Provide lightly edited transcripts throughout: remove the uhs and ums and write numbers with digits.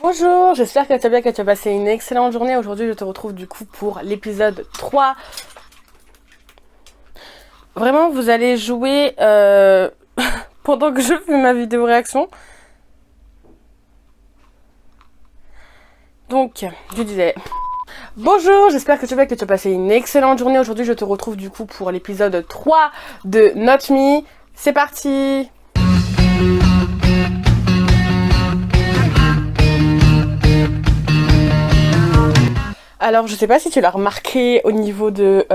Bonjour, j'espère que tu vas bien, que tu as passé une excellente journée. Aujourd'hui, je te retrouve du coup pour l'épisode 3. Vraiment, vous allez jouer pendant que je fais ma vidéo réaction. Donc, je disais... Bonjour, j'espère que tu vas bien, que tu as passé une excellente journée. Aujourd'hui, je te retrouve du coup pour l'épisode 3 de Not Me. C'est parti! Alors, je sais pas si tu l'as remarqué au niveau de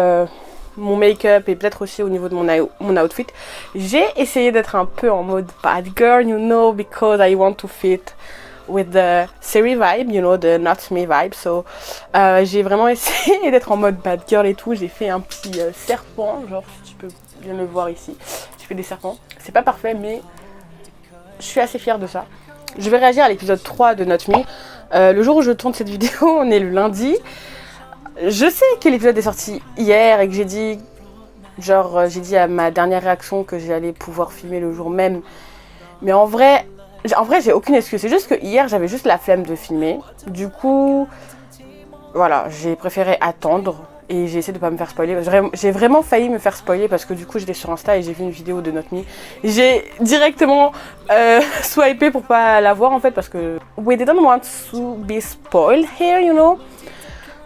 mon make-up et peut-être aussi au niveau de mon outfit. J'ai essayé d'être un peu en mode bad girl, you know, because I want to fit with the Seri vibe, you know, the Not Me vibe. So, j'ai vraiment essayé d'être en mode bad girl et tout. J'ai fait un petit serpent, genre, si tu peux bien le voir ici. J'ai fait des serpents. C'est pas parfait, mais je suis assez fière de ça. Je vais réagir à l'épisode 3 de Not Me. Le jour où je tourne cette vidéo, on est le lundi. Je sais que l'épisode est sorti hier et que j'ai dit, j'ai dit à ma dernière réaction que j'allais pouvoir filmer le jour même. Mais en vrai, j'ai aucune excuse. C'est juste que hier, j'avais juste la flemme de filmer. Du coup, voilà, j'ai préféré attendre. Et j'ai essayé de pas me faire spoiler. J'ai vraiment failli me faire spoiler parce que du coup j'étais sur Insta et j'ai vu une vidéo de Not Me. J'ai directement swipé pour pas la voir en fait parce que we didn't want to be spoiled here, you know.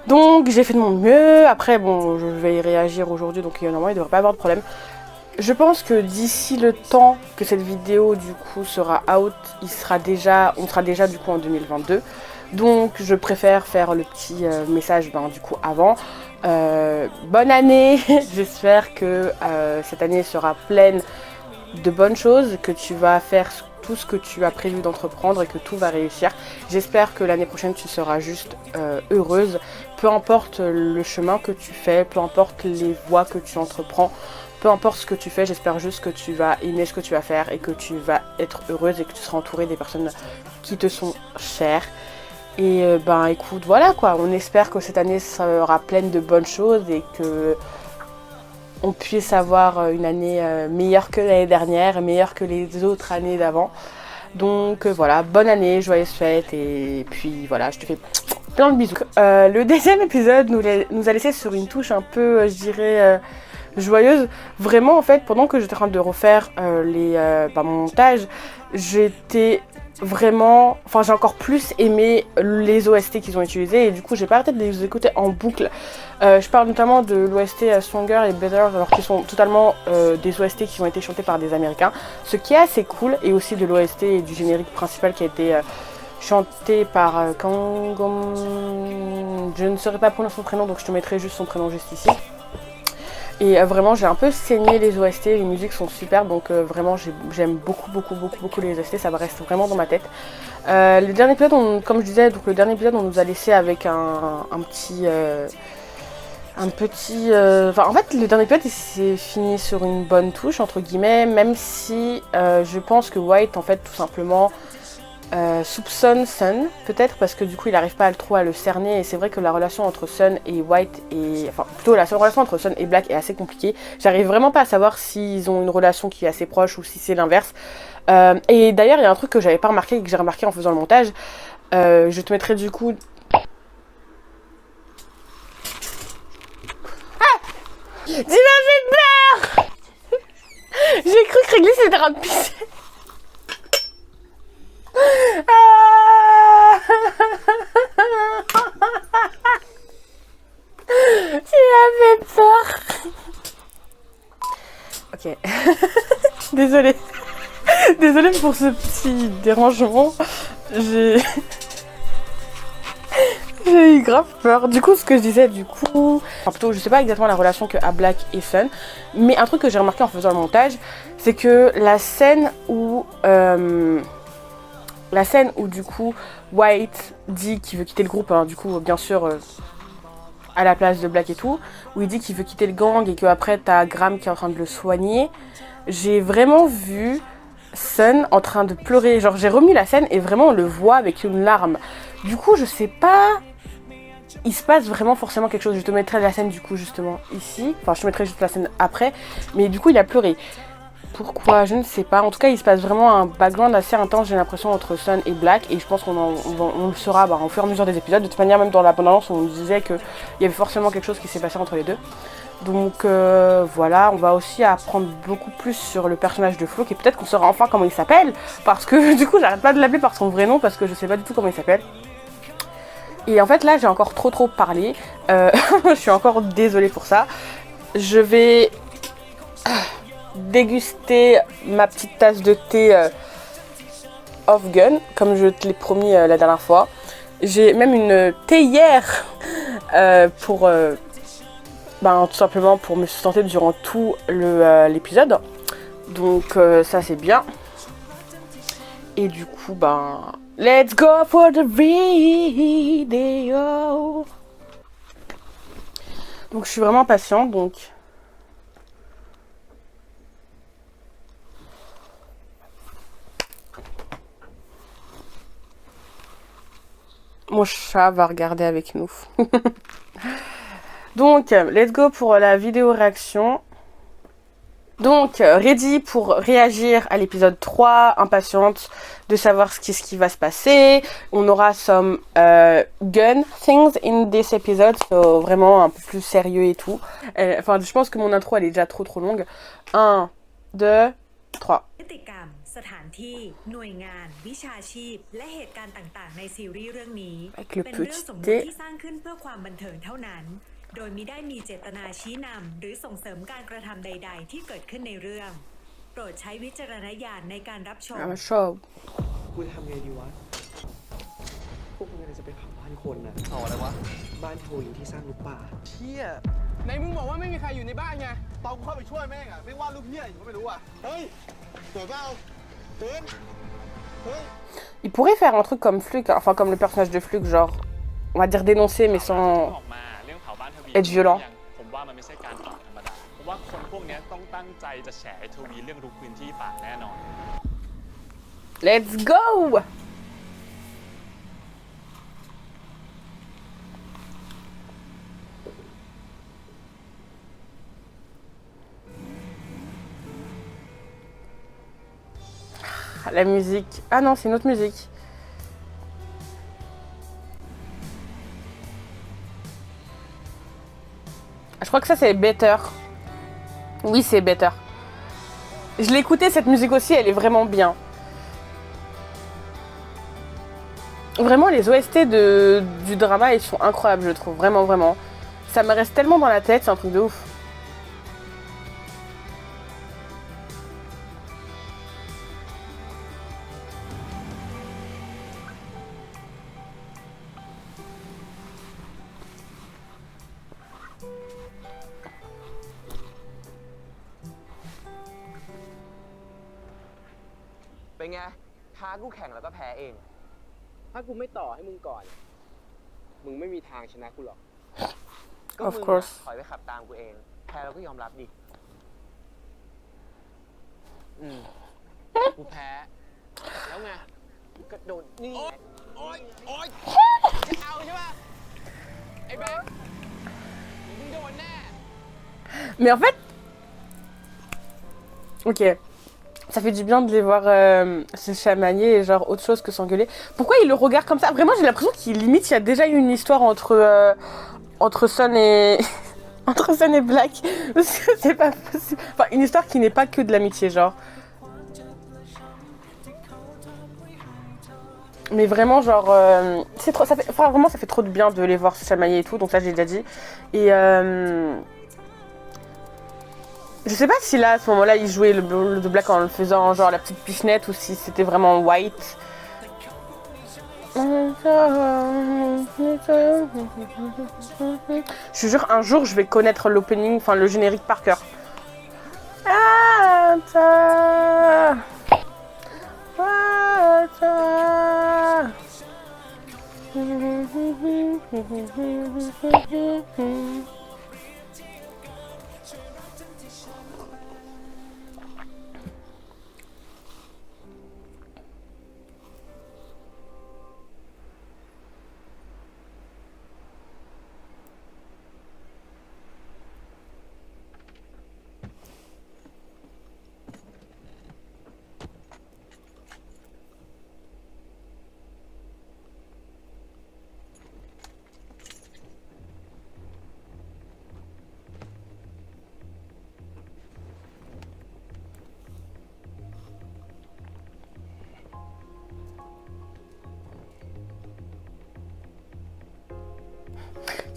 Donc j'ai fait de mon mieux. Après bon, je vais y réagir aujourd'hui donc normalement il devrait pas avoir de problème. Je pense que d'ici le temps que cette vidéo du coup sera out, on sera déjà du coup en 2022. Donc je préfère faire le petit message du coup avant. Bonne année. J'espère que cette année sera pleine de bonnes choses, que tu vas faire tout ce que tu as prévu d'entreprendre et que tout va réussir. J'espère que l'année prochaine tu seras juste heureuse, peu importe le chemin que tu fais, peu importe les voies que tu entreprends, peu importe ce que tu fais, j'espère juste que tu vas aimer ce que tu vas faire et que tu vas être heureuse et que tu seras entourée des personnes qui te sont chères. Et écoute, voilà quoi, on espère que cette année sera pleine de bonnes choses et que on puisse avoir une année meilleure que l'année dernière, meilleure que les autres années d'avant. Donc voilà, bonne année, joyeuses fêtes et puis voilà, je te fais plein de bisous. Le deuxième épisode nous a laissé sur une touche un peu, je dirais, joyeuse. Vraiment en fait, pendant que j'étais en train de refaire mon montage, j'étais vraiment, j'ai encore plus aimé les OST qu'ils ont utilisés et du coup j'ai pas arrêté de les écouter en boucle. Je parle notamment de l'OST Stronger et Better, alors qu'ils sont totalement des OST qui ont été chantés par des Américains, ce qui est assez cool, et aussi de l'OST et du générique principal qui a été chanté par Kangom. Je ne saurais pas prononcer son prénom donc je te mettrai juste son prénom juste ici. Et vraiment j'ai un peu saigné les OST, les musiques sont super, donc vraiment j'aime beaucoup les OST, ça reste vraiment dans ma tête. Le dernier épisode, comme je disais, donc le dernier épisode on nous a laissé avec en fait le dernier épisode il s'est fini sur une bonne touche entre guillemets, même si je pense que White en fait tout simplement soupçonne Sun, peut-être parce que du coup il n'arrive pas trop à le cerner, et c'est vrai que la relation entre Sun et White la relation entre Sun et Black est assez compliquée. J'arrive vraiment pas à savoir s'ils ont une relation qui est assez proche ou si c'est l'inverse. Et d'ailleurs il y a un truc que j'avais pas remarqué et que j'ai remarqué en faisant le montage. Je te mettrai du coup... Ah, tu m'as fait peur. J'ai cru que Réglisse était en train de pisser. Tu m'as fait peur. Ok. Désolée. Désolée pour ce petit dérangement. J'ai eu grave peur. Du coup, ce que je disais, plutôt, je sais pas exactement la relation que a Black et Sun, mais un truc que j'ai remarqué en faisant le montage, c'est que la scène où du coup White dit qu'il veut quitter le groupe, du coup bien sûr à la place de Black et tout, où il dit qu'il veut quitter le gang et qu'après t'as Graham qui est en train de le soigner, j'ai vraiment vu Sun en train de pleurer, genre j'ai remis la scène et vraiment on le voit avec une larme. Du coup je sais pas, il se passe vraiment forcément quelque chose. Je te mettrai la scène du coup justement ici, je te mettrai juste la scène après, mais du coup il a pleuré. Pourquoi? Je ne sais pas. En tout cas, il se passe vraiment un background assez intense, j'ai l'impression, entre Sun et Black. Et je pense on le saura au fur et à mesure des épisodes. De toute manière, même dans la bande-annonce, on disait qu'il y avait forcément quelque chose qui s'est passé entre les deux. Donc voilà, on va aussi apprendre beaucoup plus sur le personnage de Floch. Et peut-être qu'on saura enfin comment il s'appelle. Parce que du coup, j'arrête pas de l'appeler par son vrai nom parce que je sais pas du tout comment il s'appelle. Et en fait, là, j'ai encore trop parlé. Je suis encore désolée pour ça. Je vais déguster ma petite tasse de thé off gun, comme je te l'ai promis la dernière fois. J'ai même une théière pour tout simplement pour me sustenter durant tout l'épisode. Donc ça c'est bien. Et du coup let's go for the video. Donc je suis vraiment patiente donc. Mon chat va regarder avec nous. Donc, let's go pour la vidéo réaction. Donc, ready pour réagir à l'épisode 3, impatiente de savoir ce qui va se passer. On aura some gun things in this episode, so vraiment un peu plus sérieux et tout. Enfin, je pense que mon intro, elle est déjà trop longue. 1, 2, 3. สถานที่หน่วยงานวิชาชีพและเหตุการณ์ต่างๆในซีรีส์เรื่องนี้เป็นเรื่องสมมุติที่สร้างขึ้นเพื่อความบันเทิงเท่านั้นโดยมิได้มีเจตนาชี้นำหรือส่งเสริมการกระทำใดๆที่เกิดขึ้นในเรื่องโปรดใช้วิจารณญาณในการรับชมกูจะทำไงดีวะพวกมึงจะไปเผาบ้านคนน่ะเผาอะไรวะบ้านโทยิงที่สร้างลูกป่าเชี่ยในมึงบอกว่าไม่มีใครอยู่ในบ้านไงตอนกูเข้าไปช่วยแม่งอ่ะไม่ว่าลูกเหี้ยอยู่ก็ไม่รู้อ่ะเฮ้ยเกิดเปล่า Il pourrait faire un truc comme Flux, enfin comme le personnage de Flux, genre, on va dire dénoncer mais sans être violent. Let's go! La musique. Ah non, c'est une autre musique. Je crois que ça c'est Better. Oui, c'est Better. Je l'ai écoutée cette musique aussi, elle est vraiment bien. Vraiment, les OST du drama, ils sont incroyables, je trouve. Vraiment. Ça me reste tellement dans la tête, c'est un truc de ouf.เป็นไงท้ากูแข่งแล้วก็แพ้เองถ้ากูไม่ต่อให้มึงก่อนมึงไม่มีทางชนะกูหรอกก็มึงถอยไปขับตามกูเองแพ้เราก็ยอมรับดิกูแพ้แล้วไงกระโดดนี่โอ๊ยจะเอาใช่ป่ะไอ้แบงค์มึงโดนแน่ Mais en fait, ok. Ça fait du bien de les voir se chamanier et genre autre chose que s'engueuler. Pourquoi il le regarde comme ça? Vraiment, j'ai l'impression qu'il limite, il y a déjà eu une histoire entre Sun et entre Sun et Black. Parce que c'est pas possible. Enfin, une histoire qui n'est pas que de l'amitié, genre. Mais vraiment, genre, c'est trop. Vraiment, ça fait trop de bien de les voir se chamailler et tout. Donc ça, j'ai déjà dit. Et je sais pas si là, à ce moment-là, il jouait le Black en le faisant genre la petite pichenette ou si c'était vraiment white. Je te jure, un jour, je vais connaître l'opening, enfin le générique par cœur.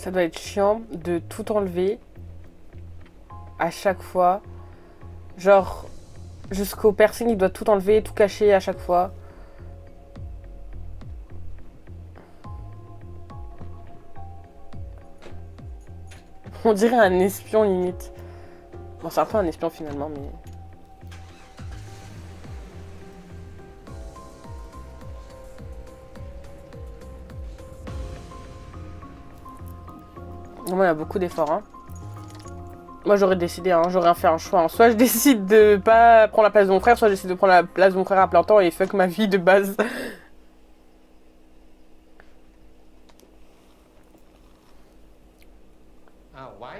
Ça doit être chiant de tout enlever à chaque fois. Genre, jusqu'au piercing, il doit tout enlever, tout cacher à chaque fois. On dirait un espion limite. Bon, c'est un peu un espion finalement, mais... Vraiment, il y a beaucoup d'efforts. Hein. Moi, j'aurais décidé, hein, j'aurais fait un choix. Hein. Soit je décide de pas prendre la place de mon frère, soit je décide de prendre la place de mon frère à plein temps et fuck ma vie de base. อ้าวไว้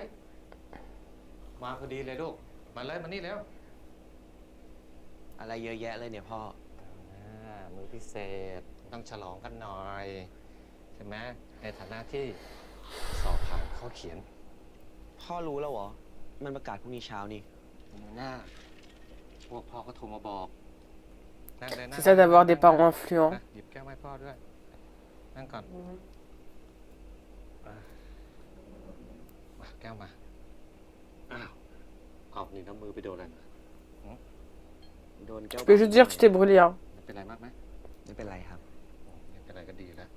มาพอดีเลยลูกมาเลยมานี่แล้ว อะไรเยอะแยะเลยเนี่ยพ่อ มือพิเศษต้องฉลองกันหน่อยใช่ไหมในฐานะที่สอบผ่านข้อเขียน พ่อรู้แล้วเหรอ มันประกาศพรุ่งนี้เช้านี่ หน้าพวกพ่อก็โทรมาบอกนั่งเลยนั่ง C'est ça d'avoir des parents influents. หยิบแก้วให้พ่อด้วยนั่งก่อนมาแก้วมาอ้าวเอานี่น้ำมือไปโดนอะไรมา โดนแก้ว Je peux juste dire, tu t'es brûlé. Hein. เป็นไรมากไหม ไม่เป็นไรครับ ไม่เป็นไรก็ดีแล้ว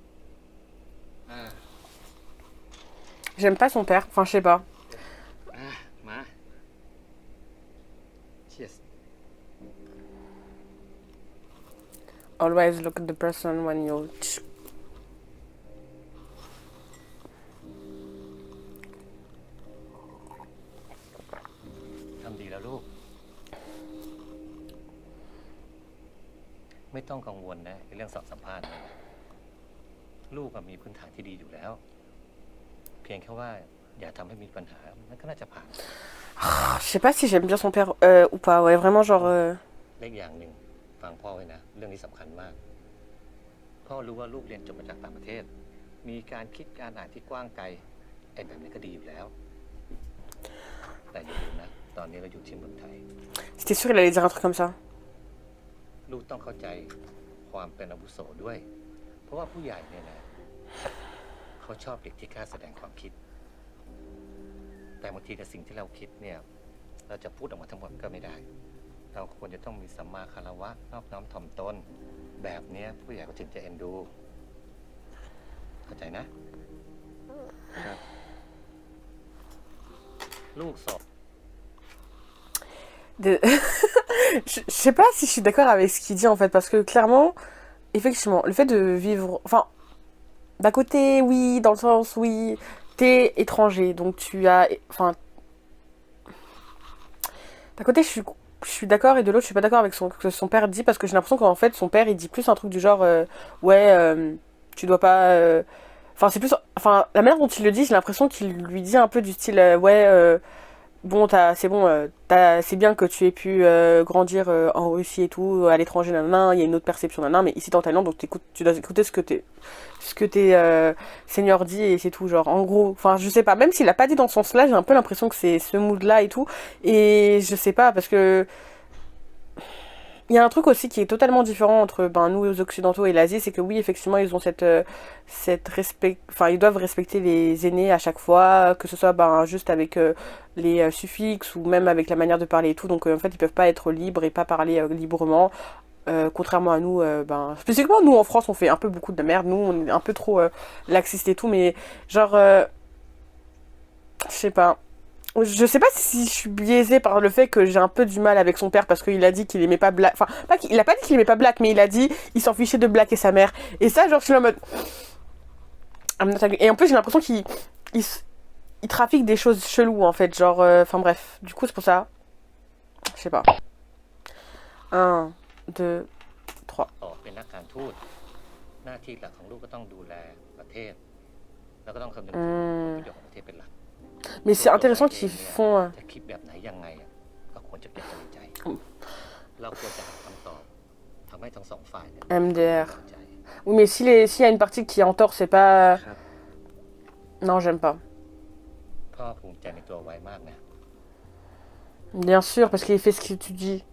J'aime pas son père. Enfin, je sais pas. มา Cheers Always look at the person when you... ทำดีแล้วลูก ไม่ต้องกังวลนะในเรื่องสอบสัมภาษณ์นะลูกมีพื้นฐานที่ดีอยู่แล้ว เพียงแค่ว่าอย่าทำให้มีปัญหามันก็น่าจะผ่าน Je sais pas si j'aime bien son père ou pas. Ouais, vraiment, genre... เล็กอย่างหนึ่งฟังพ่อไว้นะเรื่องนี้สำคัญมาก พ่อรู้ว่าลูกเรียนจบมาจากต่างประเทศ มีการคิดการอ่านที่กว้างไกลไอ้แบบนี้ก็ดีอยู่แล้ว แต่อย่าลืมนะตอนนี้เราอยู่ที่เมืองไทย J'étais sûre qu'il allait dire un truc comme ça. ลูกต้องเข้าใจความเป็นอาวุโสด้วย เพราะว่าผู้ใหญ่เนี่ยนะเขาชอบเด็กที่กล้าแสดงความคิด แต่บางทีกับสิ่งที่เราคิดเนี่ยเราจะพูดออกมาทั้งหมดก็ไม่ได้ เราควรจะต้องมีสัมมาคารวะนอบน้อมถ่อมตนแบบนี้ผู้ใหญ่ก็ถึงจะเอ็นดูเข้าใจนะครับลูกสอบ Je sais pas si je suis d'accord avec ce qu'il dit en fait, parce que clairement, effectivement, le fait de vivre, enfin, d'un côté, oui, dans le sens, oui, t'es étranger, donc tu as, enfin, d'un côté, je suis d'accord, et de l'autre, je suis pas d'accord avec ce que son père dit, parce que j'ai l'impression qu'en fait, son père, il dit plus un truc du genre, ouais, tu dois pas, enfin, c'est plus, enfin, la manière dont il le dit, j'ai l'impression qu'il lui dit un peu du style, ouais, bon, c'est bon, c'est bien que tu aies pu grandir en Russie et tout, à l'étranger, nanana, il y a une autre perception, nanana, mais ici t'es en Thaïlande, donc tu dois écouter ce que tes seigneurs disent et c'est tout, genre, en gros, enfin, je sais pas, même s'il a pas dit dans ce sens-là, j'ai un peu l'impression que c'est ce mood-là et tout, et je sais pas, parce que il y a un truc aussi qui est totalement différent entre nous les occidentaux et l'Asie, c'est que oui effectivement ils ont cette respect, enfin ils doivent respecter les aînés à chaque fois, que ce soit juste avec les suffixes ou même avec la manière de parler et tout, donc en fait ils peuvent pas être libres et pas parler librement. Contrairement à nous, spécifiquement nous en France on fait un peu beaucoup de merde, nous on est un peu trop laxiste et tout, mais genre je sais pas. Je sais pas si je suis biaisée par le fait que j'ai un peu du mal avec son père parce qu'il a dit qu'il aimait pas Black. Enfin, il a pas dit qu'il aimait pas Black, mais il a dit il s'en fichait de Black et sa mère. Et ça, genre, je suis en mode. Et en plus, j'ai l'impression qu'il trafique des choses cheloues en fait. Genre, enfin bref. Du coup, c'est pour ça. Je sais pas. 1, 2, 3. เป็นนักการทูตหน้าที่หลักของลูกก็ต้องดูแลประเทศแล้วก็ต้องคำนึงถึงประโยชน์ของประเทศเป็นหลัก Mais c'est intéressant qu'ils font. MDR. Oui, mais s'il y a une partie qui est en tort, c'est pas. Non, j'aime pas. Bien sûr, parce qu'il fait ce que tu dis.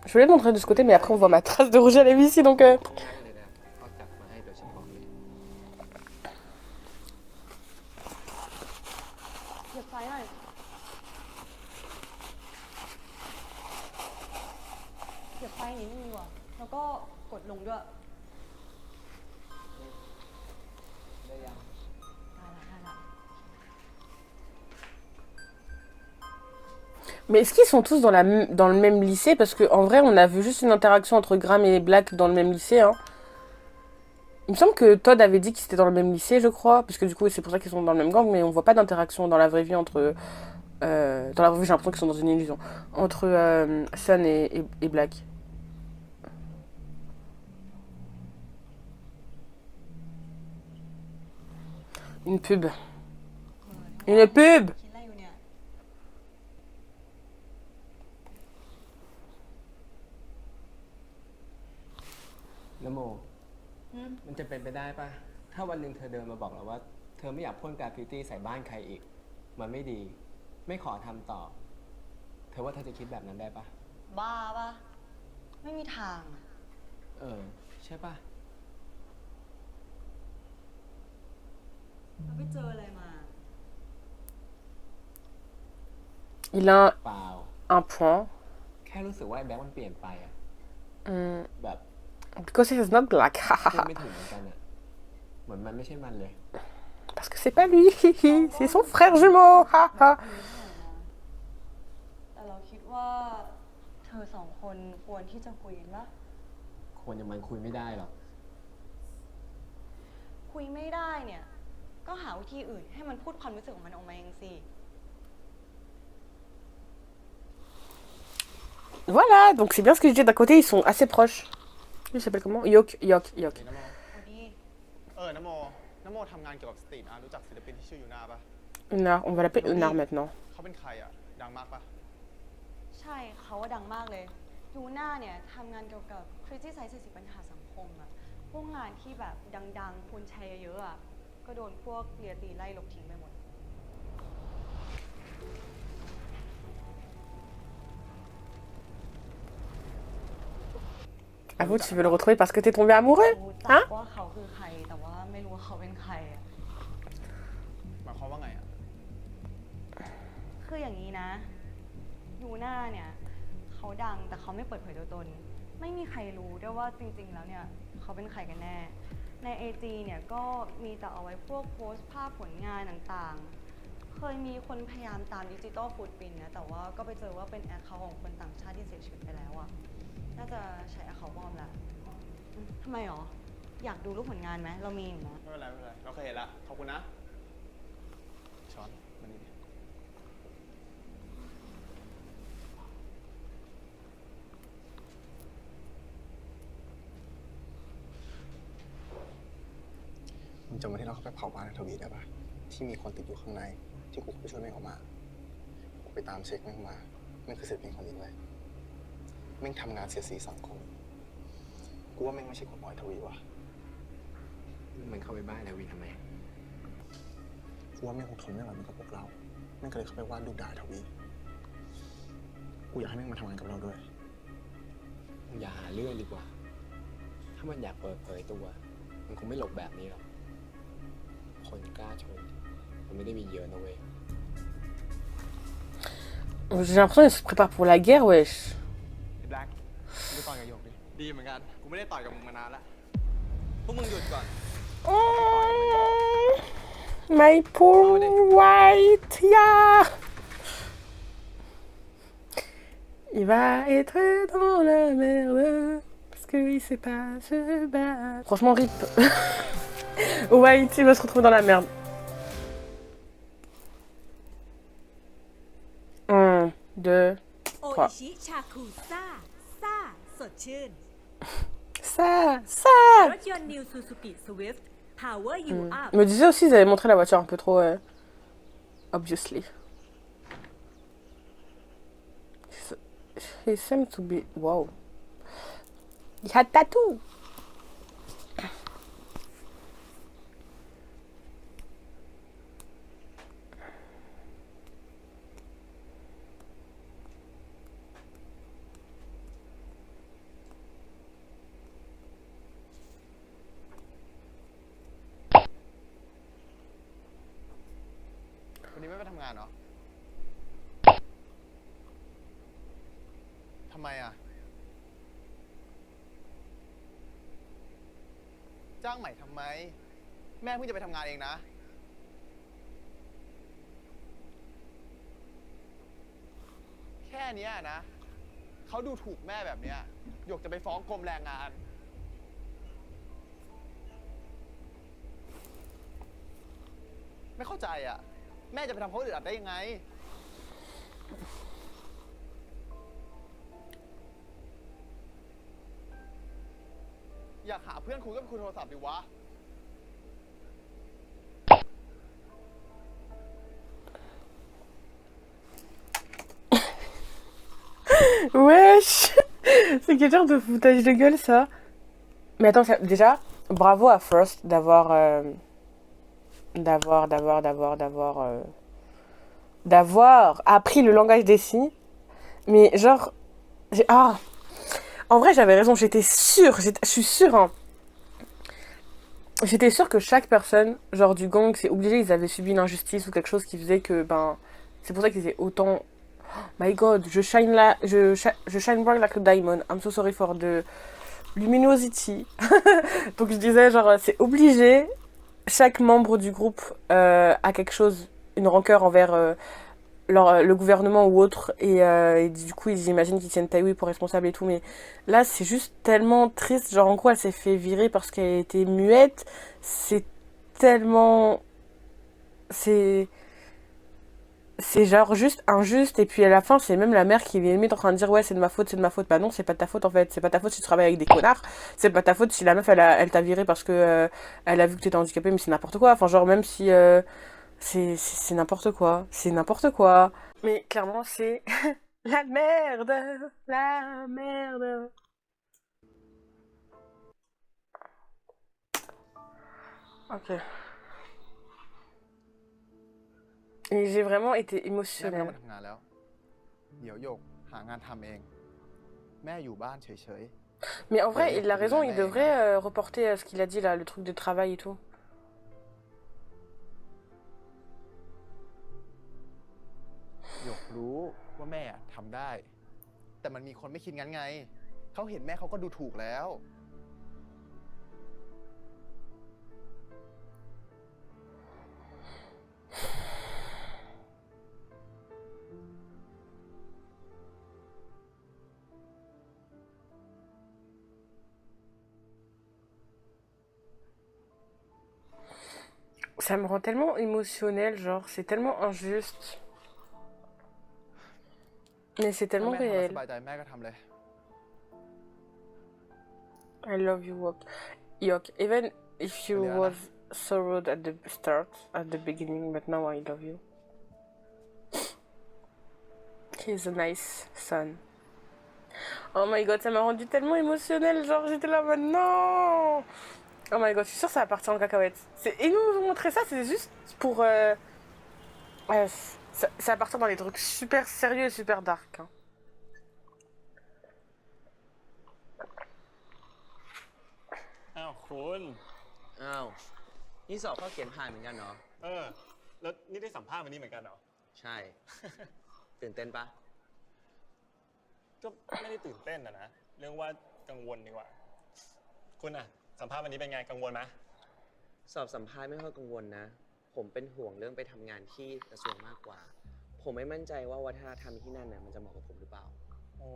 Je voulais le montrer de ce côté, mais après on voit ma trace de rouge à lèvres ici, donc... เลยนะเขาจัดมาให้โดยเฉพาะเลย เหยียบไฟหน่อยเหยียบไฟนิดนึงดีกว่าแล้วก็กดลงด้วย ได้ยัง ได้ละ Mais est-ce qu'ils sont tous dans le même lycée? Parce qu'en vrai, on a vu juste une interaction entre Graham et Black dans le même lycée. Hein. Il me semble que Todd avait dit qu'ils étaient dans le même lycée, je crois. Parce que du coup, c'est pour ça qu'ils sont dans le même gang. Mais on voit pas d'interaction dans la vraie vie entre... dans la vraie vie, j'ai l'impression qu'ils sont dans une illusion. Entre Sun et Black. Une pub. Une pub! คิดอะไรอยู่เนี่ย นโม มันจะเป็นไปได้ปะถ้าวันหนึ่งเธอเดินมาบอกเราว่า เธอไม่อยากพ่นกราฟฟิตี้ใส่บ้านใครอีก มันไม่ดี ไม่ขอทำต่อ เธอว่าเธอจะคิดแบบนั้นได้ปะ บ้าปะไม่มีทางอะ ใช่ปะ แล้วไปเจออะไรมา Il a เปล่า un point. แค่รู้สึกว่าไอ้แบ็คมันเปลี่ยนไปอะ แบบ Because he's not black. พูดไม่ถูกเหมือนกันอะเหมือนมันไม่ใช่มันเลย Parce que c'est pas lui. C'est son frère jumeau. แต่เราคิดว่าเธอสองคนควรที่จะคุยกันปะ คนอย่างมันคุยไม่ได้หรอก คุยไม่ได้เนี่ย ก็หาวิธีอื่นให้มันพูดความรู้สึกของมันออกมาเองสิ Voilà, donc c'est bien ce que je disais. D'un côté, ils sont assez proches. Il s'appelle comment? Yok. วันนี้ นโมทำงานเกี่ยวกับสตรีทอาร์ตรู้จักศิลปินที่ชื่อยูนาปะ Unar. On va l'appeler Unar maintenant. เขาเป็นใครอ่ะ ดังมากปะ ใช่เขาว่าดังมากเลยยูน่าเนี่ยทำงานเกี่ยวกับ criticize ปัญหาสังคมอะพวกงานที่แบบดังๆคนแชร์เยอะๆอะก็โดนพวกเลียตีไล่ลบทิ้งไปหมด Avoue, tu veux le retrouver parce que t'es tombé amoureux? รู้จั Hein? กว่าเขาคือใครแต่ว่าไม่รู้ว่าเขาเป็นใครอะ หมายความว่าไงอ่ะ คืออย่างนี้นะยูน่าเนี่ยเขาดังแต่เขาไม่เปิดเผยตัวตน ไม่มีใครรู้ด้วยว่าจริงๆแล้วเนี่ยเขาเป็นใครกันแน่ ใน IG เนี่ยก็มีแต่เอาไว้พวกโพสต์ภาพผลงานต่างๆ เคยมีคนพยายามตามดิจิตอลฟูดปรินท์นะแต่ว่าก็ไปเจอว่าเป็นแอคเคาท์ของคนต่างชาติที่เสียชีวิตไปแล้วอะน่าจะใช้แอคเคาท์ปลอมแหละทำไมหรอ อยากดูรูปผลงานไหมเรามีอยู่นะ ไม่เป็นไรไม่เป็นไร เราเคยเห็นละ ขอบคุณนะ ช้อนมานี่ดิ มึงจำวันที่เราเข้าไปเผาบ้านทวีได้ปะที่มีคนติดอยู่ข้างในที่กูไปช่วยแม่งออกมากูไปตามเช็คแม่งมาแม่งคือศิลปินคนนี้เลยแม่งทำงานเสียสีสังคมกูว่าแม่งไม่ใช่คนบอยทวีว่ะ มันเข้าไปบ้านทวีทำไม กูว่าแม่งคงทนไม่ไหวเหมือนกับพวกเราแม่งก็เลยเข้าไปวาดรูปด่าทวีกูอยากให้แม่งมาทำงานกับเราด้วย อย่าหาเรื่องดีกว่า ถ้ามันอยากเปิดเผยตัว มันคงไม่หลบแบบนี้หรอก คนกล้าชน มันไม่ได้มีเยอะนะเว้ย J'ai l'impression qu'ils se préparent pour la guerre, wesh. แบล็คไปต่อยกับหยกดิ ดีเหมือนกัน กูไม่ได้ต่อยกับมึงมานานละ พวกมึงหยุดก่อน My poor white, yeah. Il va être dans la merde parce qu'il sait pas se battre. Franchement, rip. White, il va se retrouver dans la merde. 1, 2, โออิชิชาคุซ่าซ่าสดชื่น ça, ça. รถยนต์ New Suzuki Swift Power You Up Il me disait aussi qu'ils avaient montré la voiture un peu trop obviously. He seemed to be wow. He had tattoo. ำงานเหรอทำไมอ่ะจ้างใหม่ทำไมแม่เพิ่งจะไปทำงานเองนะแค่เนี้ยนะเขาดูถูกแม่แบบเนี้ยหยกจะไปฟ้องกรมแรงงานไม่เข้าใจอ่ะแม่จะไปทำเขาอึดอัดได้ยังไงอยากหาเพื่อนคุยก็ไปคุยโทรศัพท์ดิวะWesh. C'est quel genre de foutage de gueule ça? Mais attends, déjà, bravo à Frost d'avoir appris le langage des signes. Mais genre, en vrai j'avais raison, j'étais sûre, je suis sûre, hein. J'étais sûre que chaque personne, genre du gang, c'est obligé, ils avaient subi une injustice ou quelque chose qui faisait que, c'est pour ça qu'ils étaient autant... My god, je shine bright like a diamond. I'm so sorry for the luminosity. Donc je disais, genre, c'est obligé, chaque membre du groupe a quelque chose, une rancœur envers le gouvernement ou autre. Et du coup, ils imaginent qu'ils tiennent Taïwi pour responsable et tout. Mais là, c'est juste tellement triste. Genre, en gros, elle s'est fait virer parce qu'elle était muette. C'est tellement... C'est genre juste injuste, et puis à la fin c'est même la mère qui est limite en train de dire ouais c'est de ma faute, c'est de ma faute. Bah non, c'est pas de ta faute en fait, c'est pas ta faute si tu travailles avec des connards, c'est pas ta faute si la meuf elle t'a viré parce que elle a vu que t'étais handicapé, mais c'est n'importe quoi. Enfin genre même si c'est n'importe quoi, c'est n'importe quoi. Mais clairement c'est la merde, la merde. Ok. Et j'ai vraiment été แม่ไม่ต้อง émotionnelle. มาทำงานแล้วเดี๋ยวหยกหางานทำเองแม่อยู่บ้านเฉย Mais en vrai, il a raison, il devrait reporter ce qu'il a dit là, le truc de travail et tout. ๆหยกรู้ว่าแม่ทำได้แต่มันมีคนไม่คิดงั้นไงเขาเห็นแม่เขาก็ดูถูกแล้ว Ça me rend tellement émotionnelle, genre, c'est tellement injuste. Mais c'est ถ้า tellement แม่ทำแล้ว réel. สบายใจแม่ก็ทำเลย I love you, Yok. Even if you Eliana. was so rude at the start, at the beginning, but now I love you. He's a nice son. Oh my god, ça m'a rendu tellement émotionnelle, genre j'étais là maintenant. Oh my god, je suis sûre que ça va partir en cacahuète. Et nous vous montrer ça, c'est juste pour... ouais, ça va partir dans les trucs super sérieux et super dark. Hein. อ้าวคุณ อ้าวนี่สอบข้อเขียนผ่านเหมือนกันเหรอ แล้วนี่ได้สัมภาษณ์วันนี้เหมือนกันเหรอ ใช่ ตื่นเต้นปะ ก็ไม่ได้ตื่นเต้นนะเรื่องว่ากังวลดีกว่าคุณอะสัมภาษณ์วันนี้เป็นไงกังวลไหม สอบสัมภาษณ์ไม่ค่อยกังวลนะผมเป็นห่วงเรื่องไปทำงานที่กระทรวงมากกว่าผมไม่มั่นใจว่าวัฒนธรรมที่นั่นน่ะมันจะเหมาะกับผมหรือเปล่า โอ้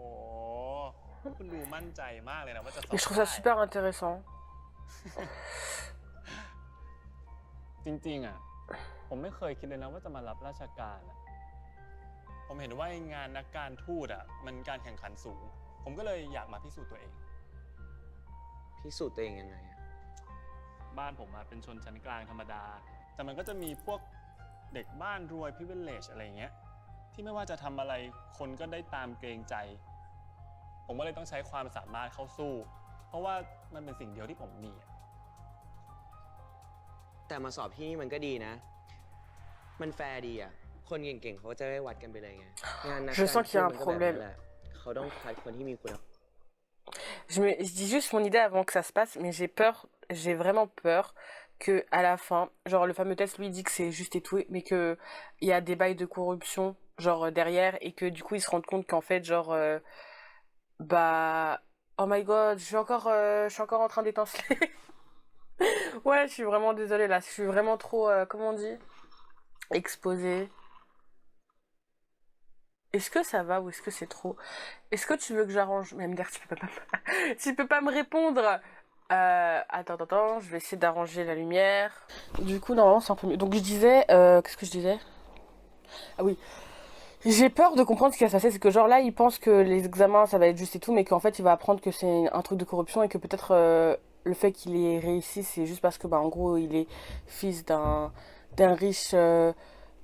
คุณดูมั่นใจมากเลยนะว่าจะสอบ Et je trouve ça super intéressant. จริงๆอะผมไม่เคยคิดเลยนะว่าจะมารับราชการอะผมเห็นว่างานนักการทูตอะมันการแข่งขันสูงผมก็เลยอยากมาพิสูจน์ตัวเอง พิสูจน์ตัวเองยังไงอะ บ้านผมเป็นชนชั้นกลางธรรมดาแต่มันก็จะมีพวกเด็กบ้านรวย privilege อะไรอย่างเงี้ยที่ไม่ว่าจะทำอะไรคนก็ได้ตามเกรงใจผมก็เลยต้องใช้ความสามารถเข้าสู้เพราะว่ามันเป็นสิ่งเดียวที่ผมมี แต่มาสอบที่นี่มันก็ดีนะมันแฟร์ดีอะคนเก่งๆเขาจะได้วัดกันไปเลยไงงานนัก Je การ sens qu'il y a ทูต un มันก็แบบนั้น problème. แหละเขาต้องคัดคนที่มีคุณภาพ Je dis juste mon idée avant que ça se passe, mais j'ai peur, j'ai vraiment peur que à la fin, genre le fameux test lui dit que c'est juste et tout, mais que il y a des bails de corruption genre derrière et que du coup ils se rendent compte qu'en fait genre bah oh my god, je suis encore en train d'étinceler. Ouais, je suis vraiment désolée là, je suis vraiment trop comment on dit exposée. Est-ce que ça va ou est-ce que c'est trop? Est-ce que tu veux que j'arrange? Mais MDR, tu peux pas me répondre. Attends, je vais essayer d'arranger la lumière. Du coup, normalement, c'est un peu mieux. Donc, je disais, qu'est-ce que je disais? Ah oui. J'ai peur de comprendre ce qui va se passer. C'est que, genre, là, il pense que les examens, ça va être juste et tout, mais qu'en fait, il va apprendre que c'est un truc de corruption et que peut-être le fait qu'il ait réussi, c'est juste parce que, bah, en gros, il est fils d'un riche.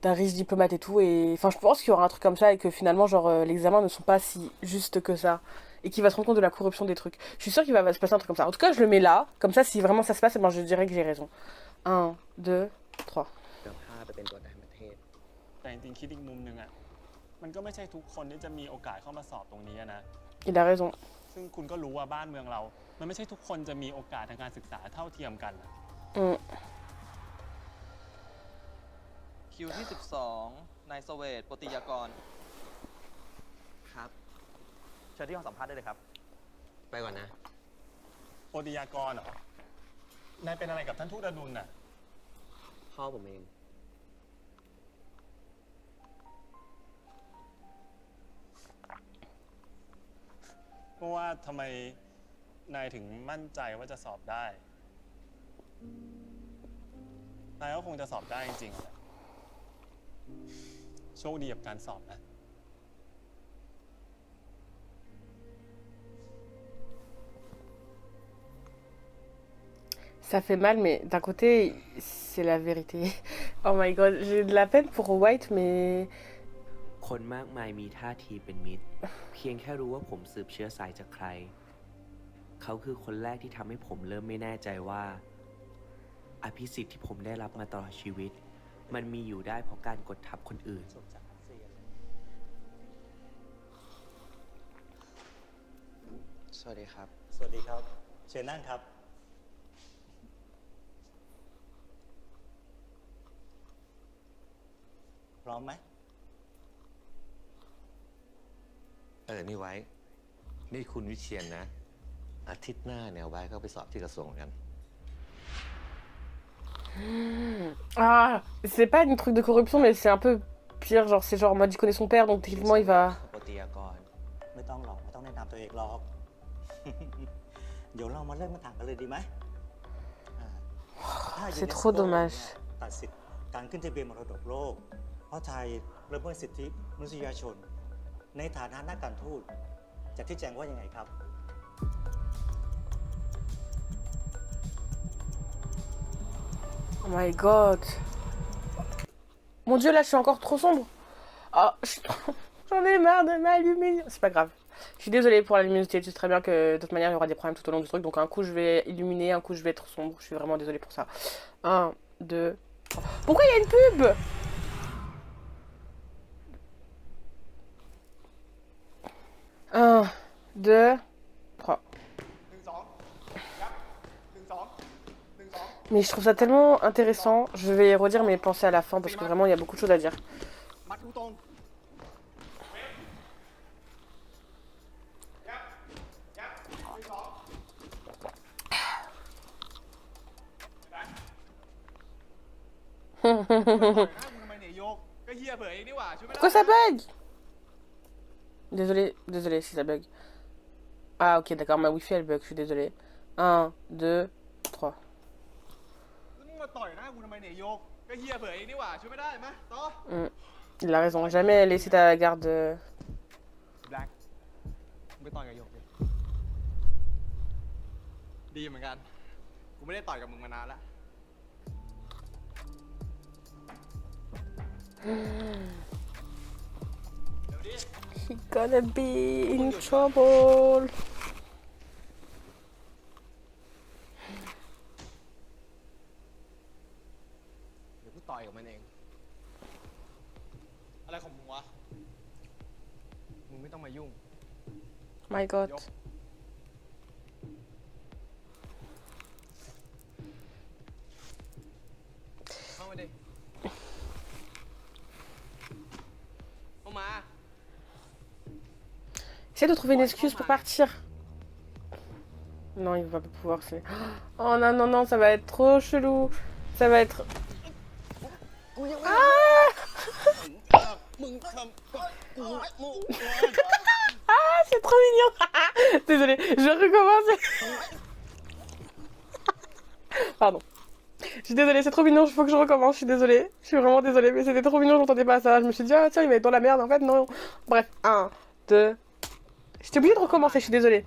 D'un riche diplomate et tout, et enfin je pense qu'il y aura un truc comme ça et que finalement genre les examens ne sont pas si justes que ça et qu'il va se rendre compte de la corruption des trucs. Je suis sûre qu'il va se passer un truc comme ça. En tout cas je le mets là, comme ça si vraiment ça se passe, eh ben, je dirais que j'ai raison. 1, 2, 3. แต่จริงๆคิดอีกมุมหนึ่งอ่ะมันก็ไม่ใช่ทุกคนที่จะมีโอกาสเข้ามาสอบตรงนี้นะ Il a raison. ซึ่งคุณก็รู้ว่าบ้านเมืองเรา มันไม่ใช่ทุกคนจะมีโอกาสทางการศึกษาเท่าเทียมกัน คิวที่ 12 นายเสเวต ปฏิยากร ครับ เชิญที่ห้องสัมภาษณ์ได้เลยครับ ไปก่อนนะ โปรติยากรเหรอ นายเป็นอะไรกับท่านทูตอดุลน่ะ พ่อผมเอง เพราะว่าทำไมนายถึงมั่นใจว่าจะสอบได้ นายก็คงจะสอบได้จริงๆแหละโชคดีกับการสอบนะ Ça fait mal, mais d'un côté, c'est la vérité. Oh my god, j'ai de la peine pour White, mais คนมากมายมีท่าทีเป็นมิตร เพียงแค่รู้ว่าผมสืบเชื้อสายจากใคร เขาคือคนแรกที่ทำให้ผมเริ่มไม่แน่ใจว่า อภิสิทธิ์ที่ผมได้รับมาตลอดชีวิต มันมีอยู่ได้เพราะการกดทับคนอื่น สวัสดีครับ สวัสดีครับ เชิญนั่งครับ พร้อมไหม นี่ไว้ นี่คุณวิเชียรนะ อาทิตย์หน้าเนี่ยไว้เขาไปสอบที่กระทรวงกัน ah, c'est pas une truc de corruption, mais c'est un peu pire. Genre, c'est genre en mode il connaît son père, donc techniquement il va. ปฏิยากร ไม่ต้องหรอก ไม่ต้องแนะนำตัวเองหรอก เดี๋ยวเรามาเริ่มมาถามกันเลยดีไหมถ้า C'est trop dommage. ตัดสิทธิ์การขึ้นทะเบียนมรดกโลก เพราะไทยละเมิดสิทธิมนุษยชน ในฐานะนักการทูตจะชี้แจงว่ายังไงครับ Oh my god. Mon dieu, là je suis encore trop sombre. Ah, j'en ai marre de ma luminosité. C'est pas grave. Je suis désolée pour la luminosité. Tu sais très bien que de toute manière il y aura des problèmes tout au long du truc. Donc un coup je vais illuminer, un coup je vais être sombre. Je suis vraiment désolée pour ça. 1, 2, 3. Pourquoi il y a une pub? Un, 2, 3. Mais je trouve ça tellement intéressant. Je vais redire mes pensées à la fin parce que vraiment il y a beaucoup de choses à dire. Pourquoi ça bug? Désolé si ça bug. Ah ok d'accord, ma wifi elle bug, je suis désolée. 1, 2, 3. Il a raison, jamais laisser ta garde. Black ไปต่อยกับหยกดีเหมือนกัน กูไม่ได้ต่อยกับมึงมานานแล้ว He's gonna be in trouble. เดี๋ยวกูต่อยกับมันเอง อะไรของมึงวะ มึงไม่ต้องมายุ่ง My god. ยก J'essaie de trouver une excuse pour partir. Non, il va pas pouvoir, c'est... Oh non, non, non, ça va être trop chelou. Ça va être... Ah ah, c'est trop mignon. Désolée, je recommence. Pardon. Je suis désolée, c'est trop mignon, il faut que je recommence, je suis désolée. Je suis vraiment désolée, mais c'était trop mignon, j'entendais pas ça. Je me suis dit, ah tiens, il va être dans la merde, en fait, non. Bref, 1, 2... J'étais obligée de recommencer, je suis désolée.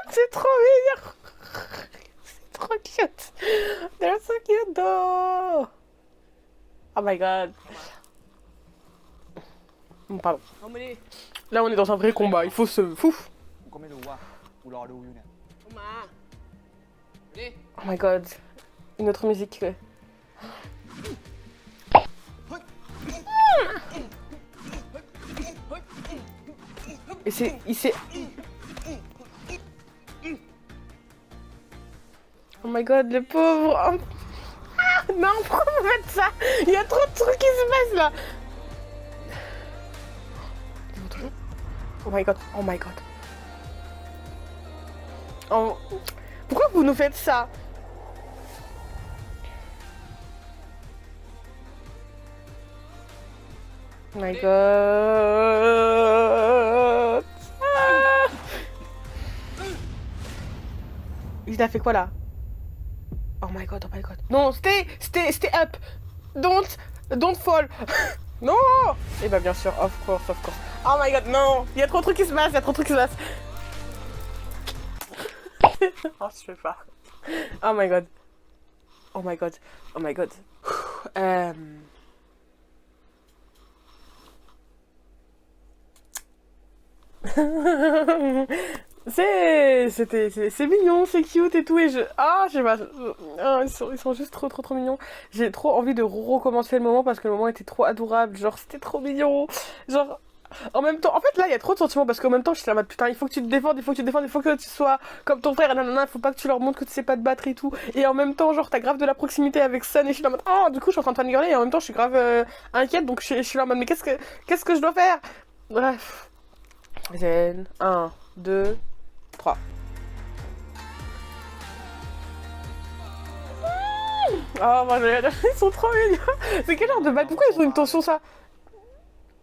C'est trop mignon. C'est trop cute. They're so cute though. Oh my god. Pardon. Là on est dans un vrai combat, il faut se... Fouf. Oh my god. Une autre musique. Et c'est... Il s'est... Oh my god, le pauvre. Oh. Ah, non, pourquoi vous faites ça? Il y a trop de trucs qui se passent là. Oh my god, oh my god. Oh. Pourquoi vous nous faites ça? Oh my god. Ah. Il a fait quoi là? Oh my god, oh my god. Non, stay up. Don't fall. Non. Et bah bien sûr, of course. Oh my god, non. Il y a trop de trucs qui se passent, Oh, je fais pas. Oh my god. Oh my god. C'est mignon, c'est cute et tout, et je sais pas, ils sont juste trop mignons. J'ai trop envie de recommencer le moment parce que le moment était trop adorable, genre c'était trop mignon, genre en même temps, en fait là il y a trop de sentiments parce qu'en même temps je suis là en mode putain il faut que tu te défendes, il faut que tu sois comme ton frère, nanana, il faut pas que tu leur montres que tu sais pas te battre et tout, et en même temps genre t'as grave de la proximité avec Sun et je suis là en mode oh du coup je suis en train de fangirler et en même temps je suis grave inquiète donc je suis là en mode mais qu'est-ce que je dois faire? Bref. Zen, 1, 2, 3. Oh mon dieu, ils sont trop mignons. C'est quel genre de balle? Pourquoi ils ont une tension ça?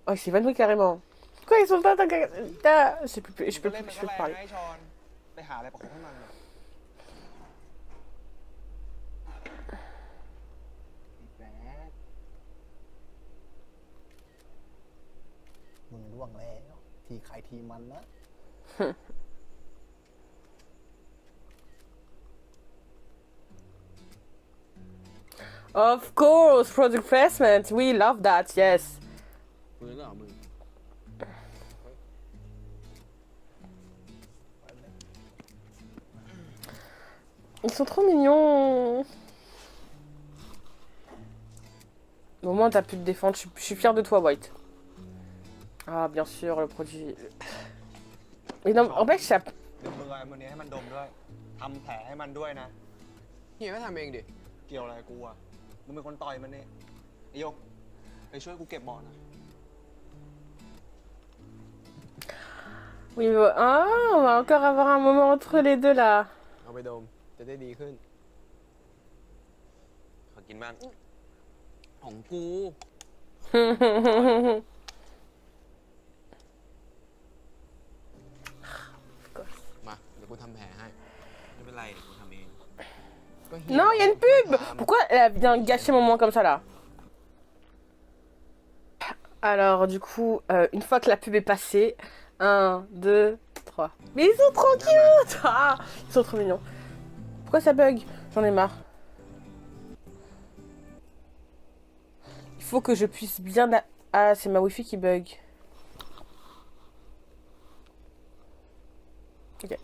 Oh il s'est évanoui carrément. Pourquoi ils sont là? Je peux plus parler. Of course, product placement. We love that, yes. Ils sont trop mignons. Au moins, t'as pu te défendre. Je suis fière de toi, White. Ah, bien sûr, le produit. Mais non, en fait, ça... เกี่ยวอะไรกูอ่ะมึงเป็นคนต่อยมันนี่ไอ้ยกไปช่วยกูเก็บเบาะนะ Oui, on va encore avoir un moment entre les deux là. เอาไปดมจะได้ดีขึ้นขอกินบ้างของกูมาเดี๋ยวกูทำแผลให้ไม่เป็นไรเดี๋ยวกูทำเอง Non, il y a une pub. Pourquoi elle vient gâcher mon moment comme ça là? Alors du coup, une fois que la pub est passée, 1, 2, 3. Mais ils sont trop cute. Ah, ils sont trop mignons. Pourquoi ça bug? J'en ai marre. Il faut que je puisse bien... Ah, c'est ma wifi qui bug. Ok.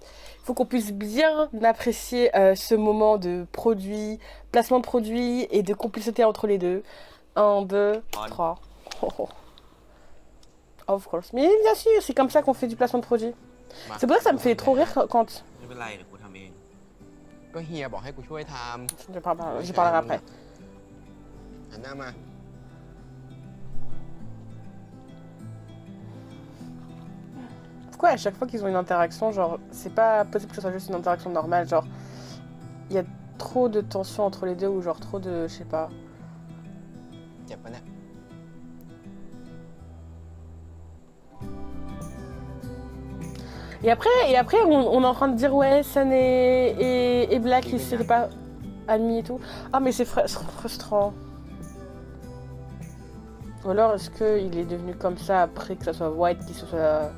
Il faut qu'on puisse bien apprécier ce moment de produit, placement de produit et de complicité entre les deux. 1, 2, 3. Oh. Of course. Mais bien sûr, c'est comme ça qu'on fait du placement de produit. C'est pour ça que ça me fait trop rire quand... เป็นไรเดี๋ยวกูทำเอง ก็เฮียบอกให้กูช่วยท Je parlerai après. ำหันหน้ามา Pourquoi à chaque fois qu'ils ont une interaction, genre, c'est pas possible que ce soit juste une interaction normale, genre, il y a trop de tension entre les deux ou genre trop de, je sais pas. เจ็บปะเนี่ย Et après on est en train de dire ouais, Sun et Black, ils s'étaient pas amis et tout. Ah mais c'est frustrant. Ou alors est-ce qu'il est devenu comme ça après que ça soit White qui se soit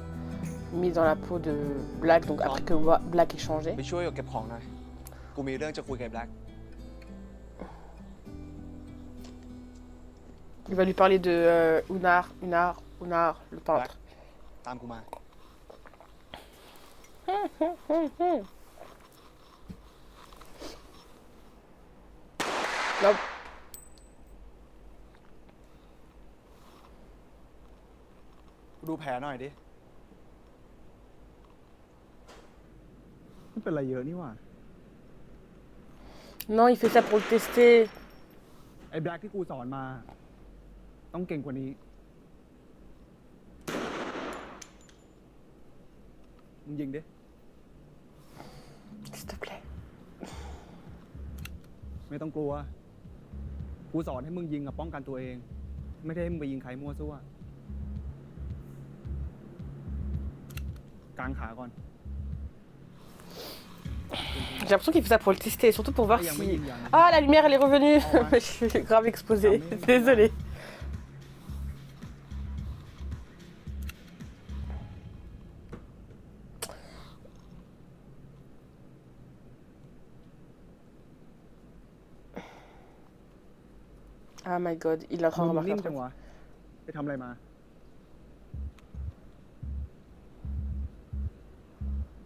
mis dans la peau de Black, donc après que Black ait changé. ไปช่วยเก็บของหน่อย กูมีเรื่องจะคุยกับแบล็ค Il va lui parler de Unar, le peintre. ตามกูมา Nope. ดูแผลหน่อยดิ ไม่เป็นไรเยอะนี่หว่า Non, il fait ça pour le tester. ไอ้แบล็คที่กูสอนมา ต้องเก่งกว่านี้ มึงยิงดิ S'il te plaît. ไม่ต้องกลัว กูสอนให้มึงยิงกับป้องกันตัวเอง ไม่ได้ให้มึงไปยิงใครมั่วซั่วกางขาก่อน J'ai l'impression qu'il fait ça pour le tester, surtout pour voir si... Ah, la lumière, elle est revenue. Je suis grave exposée. Désolée. Ah my god, il est en train de มึง remarquer นิ่ un มจั truc. งวะไปทำอะไรมา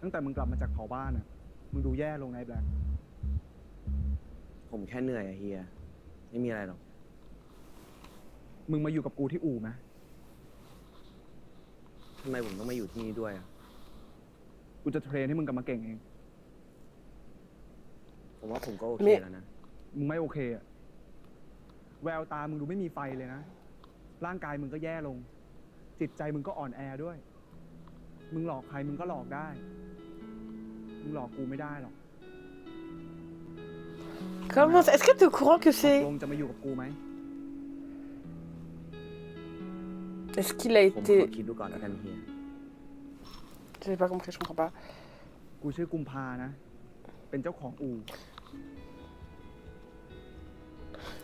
ตั้งแต่มึงกลับมาจากเผาบ้านอ่ะ มึงดูแย่ลงนะไอ้แบล็ค ผมแค่เหนื่อยอะเฮีย ไม่มีอะไรหรอก มึงมาอยู่กับกูที่อู่ไหม ทำไมผมต้องมาอยู่ที่นี่ด้วยอะ กูจะเทรนให้มึงกลับมาเก่งเอง ผมว่าผมก็โอเคแล้วนะ มึงไม่โอเคอะแววตามึงดูไม่มีไฟเลยนะ ร่างกายมึงก็แย่ลง จิตใจมึงก็อ่อนแอด้วย มึงหลอกใครมึงก็หลอกได้ มึงหลอกกูไม่ได้หรอก Comment ça? Est-ce que t'es au courant que ต c'est... กลงจะมาอยู่กับกูไหม Est-ce qu'il a ผมข été... อคิดดูก่อนแล้วกันเฮีย J'ai pas compris, je comprends pas. กูชื่อกุมภานะ เป็นเจ้าของอู่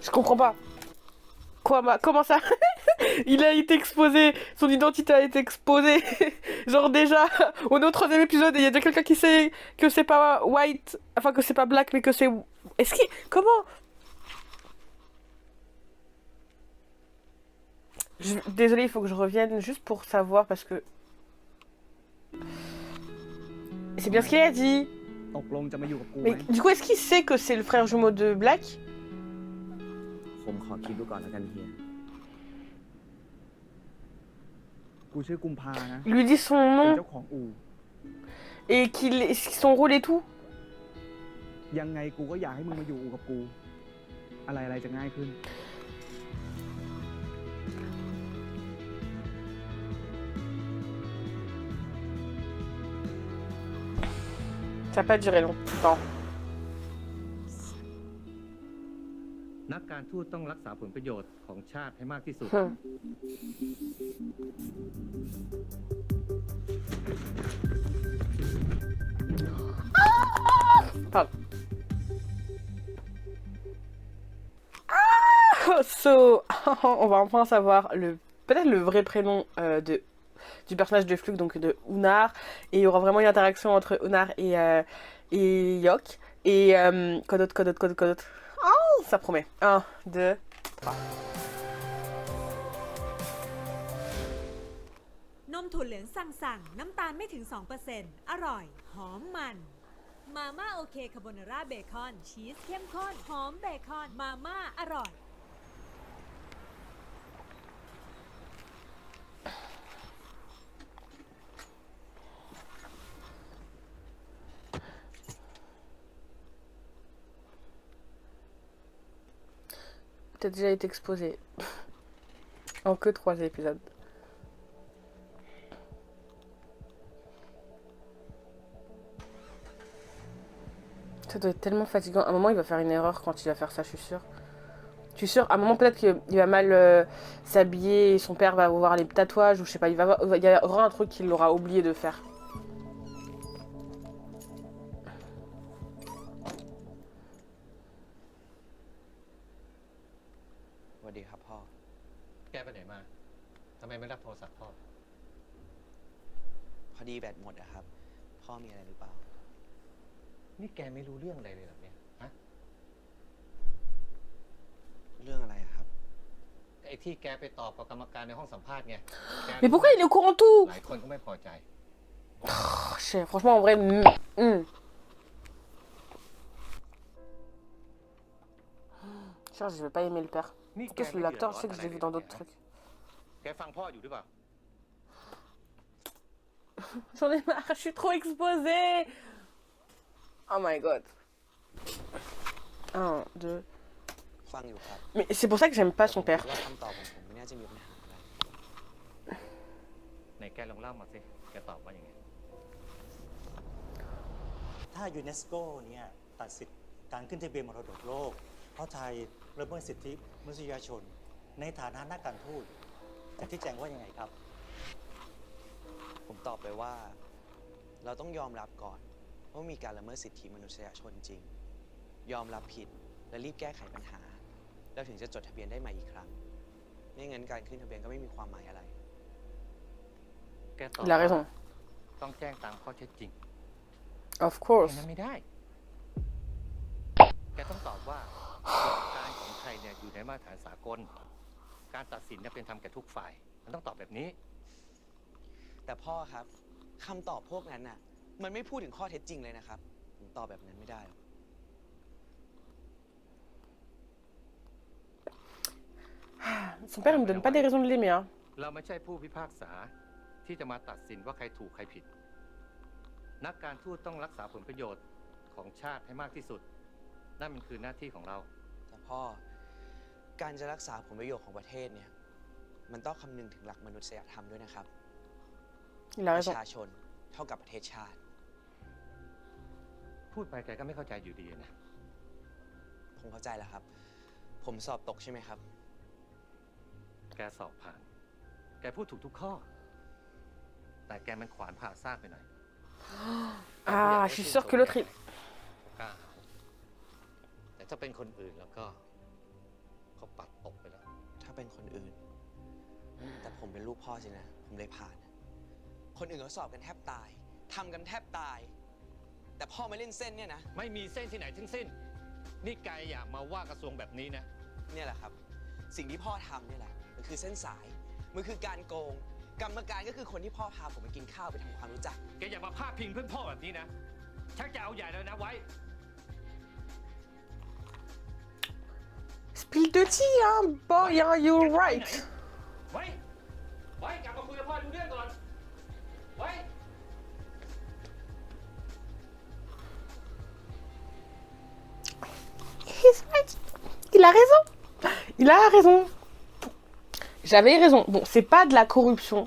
Je comprends pas. Quoi, comment ça? Il a été exposé, son identité a été exposée. Genre déjà, on est au 3e épisode et il y a déjà quelqu'un qui sait que c'est pas White, enfin que c'est pas Black mais que c'est... Est-ce qu'il... Comment? Désolée, il faut que je revienne juste pour savoir parce que... C'est bien ce qu'il a dit. ตกลงจะมาอยู่กับกูไหม Mais du coup, est-ce qu'il sait que c'est le frère jumeau de Black? ผมขอคิดดูก่อนแล้วกันเฮีย กูชื่อกุมภานะ Il lui dit son เป็น nom เจ้าของอู่ et son rôle et tout. ยังไงกูก็อยากให้มึงมาอยู่อู่กับกู อะไรจะง่ายขึ้น Ça n'a pas duré longtemps. นักการทูตต้องรักษาผลประโยชน์ของชาติให้มากที่สุด Pardon. So, on va enfin savoir peut-être le vrai prénom du personnage de Flug, donc de Unar. Et il y aura vraiment une interaction entre Unar et Yok. Et quoi d'autre. Oh, ça promet. 1, 2, 3. นมถั่วเหลืองสั่งน้ำตาลไม่ถึง 2% อร่อย หอมมัน มาม่าโอเคคาโบนาร่าเบคอน ชีสเข้มข้น หอมเบคอน มาม่าอร่อย Je T'as déjà été exposé. En que 3 épisodes. Ça doit être tellement fatigant. À un moment, il va faire une erreur quand il va faire ça, je suis sûre. Je suis sûre, à un moment, peut-être qu'il va mal s'habiller et son père va voir les tatouages ou je sais pas, il y aura un truc qu'il aura oublié de faire. สวัสดีครับพ่อ แกไปไหนมาทำไมไม่รับโทรศัพท์พ่อ พอดีแบตหมดอะครับ พ่อมีอะไรหรือเปล่า นี่แกไม่รู้เรื่องอะไรเลยเหรอเนี่ยฮะ เรื่องอะไรอะครับ ไอ้ที่แกไปตอบกับกรรมการในห้องสัมภาษณ์ไง Mais pourquoi il est au courant de tout? หลายคนก็ไม่พอใจ Franchement, en vrai, Genre, je vais pas aimer le père. Ni En plus, qu'elle l'acteur, me je sais que je l'ai vu dans d'autres trucs. แกฟังพ่ออยู่หรือเปล่า J'en ai marre, je suis trop exposée. Oh my god. 1, 2. ฟังอยู่ครับ Mais c'est pour ça que j'aime pas son แต่ père. ผมคิดว่าคำตอบของผมไม่น่าจะมีปัญหาอะไร ไหนแกลองเล่ามาสิ แกตอบว่าอย่างไง ถ้ายูเนสโกเนี่ยตัดสิทธิ์การขึ้นทะเบียนมรดกโลก เพราะไทยละเมิดสิทธิมนุษยชน ในฐานะนักการทูตจะที่แจงว่ายังไงครับ ผมตอบไปว่า เราต้องยอมรับก่อนว่ามีการละเมิดสิทธิมนุษยชนจริง ยอมรับผิดและรีบแก้ไขปัญหา แล้วถึงจะจดทะเบียนได้ใหม่อีกครั้ง ไม่งั้นการขึ้นทะเบียนก็ไม่มีความหมายอะไร แกตอบ Il a raison. ต้องแจ้งตามข้อเท็จจริง Of course. อย่างนั้นไม่ได้ แกต้องตอบว่าการของไทยเนี่ยอยู่ในมาตรฐานสากล การตัดสินเนี่ยเป็นธรรมแก่ทุกฝ่าย มันต้องตอบแบบนี้ แต่พ่อครับคำตอบพวกนั้นน่ะ มันไม่พูดถึงข้อเท็จจริงเลยนะครับ ผมตอบแบบนั้นไม่ได้หรอก Son père, il me donne pas des raisons de l'aimer. Hein. เราไม่ใช่ผู้พิพากษาที่จะมาตัดสินว่าใครถูกใครผิด นักการทูตต้องรักษาผลประโยชน์ของชาติให้มากที่สุด นั่นมันคือหน้าที่ของเรา แต่พ่อการจะรักษาผลประโยชน์ของประเทศเนี่ย มันต้องคำนึงถึงหลักมนุษยธรรมด้วยนะครับ Il a ป raison. ระชาชนเท่ากับประเทศชาติ พูดไปแกก็ไม่เข้าใจอยู่ดีนะ ผมเข้าใจแล้วครับ ผมสอบตกใช่ไหมครับ แกสอบผ่าน แกพูดถูกทุกข้อ แต่แกมันขวานผ่าซากไปหน่อย Ah, je suis sûre que l'autre, il... กล้าหาญแต่ถ้าเป็นคนอื่นแล้วก็เขาปัดตกไปแล้ว ถ้าเป็นคนอื่น แต่ผมเป็นลูกพ่อสินะ ผมเลยผ่าน คนอื่นเขาสอบกันแทบตายทำกันแทบตาย แต่พ่อมาเล่นเส้นเนี่ยนะ ไม่มีเส้นที่ไหนทั้งสิ้น นี่แกอย่ามาว่ากระทรวงแบบนี้นะ เนี่ยแหละครับ สิ่งที่พ่อทำเนี่ยแหละมันคือเส้นสาย มันคือการโกง กรรมการก็คือคนที่พ่อพาผมไปกินข้าวไปทำความรู้จัก แกอย่ามาพาดพิงเพื่อนพ่อแบบนี้นะ ชักจะเอาใหญ่แล้วนะไว้ Spill de tea, hein, boy, hein, you're right. ไว้ ไว้กลับมาคุยกับพ่อดูเรื่องก่อน ไว้ He's right. Il a raison. Il a raison. J'avais raison. Bon, c'est pas de la corruption.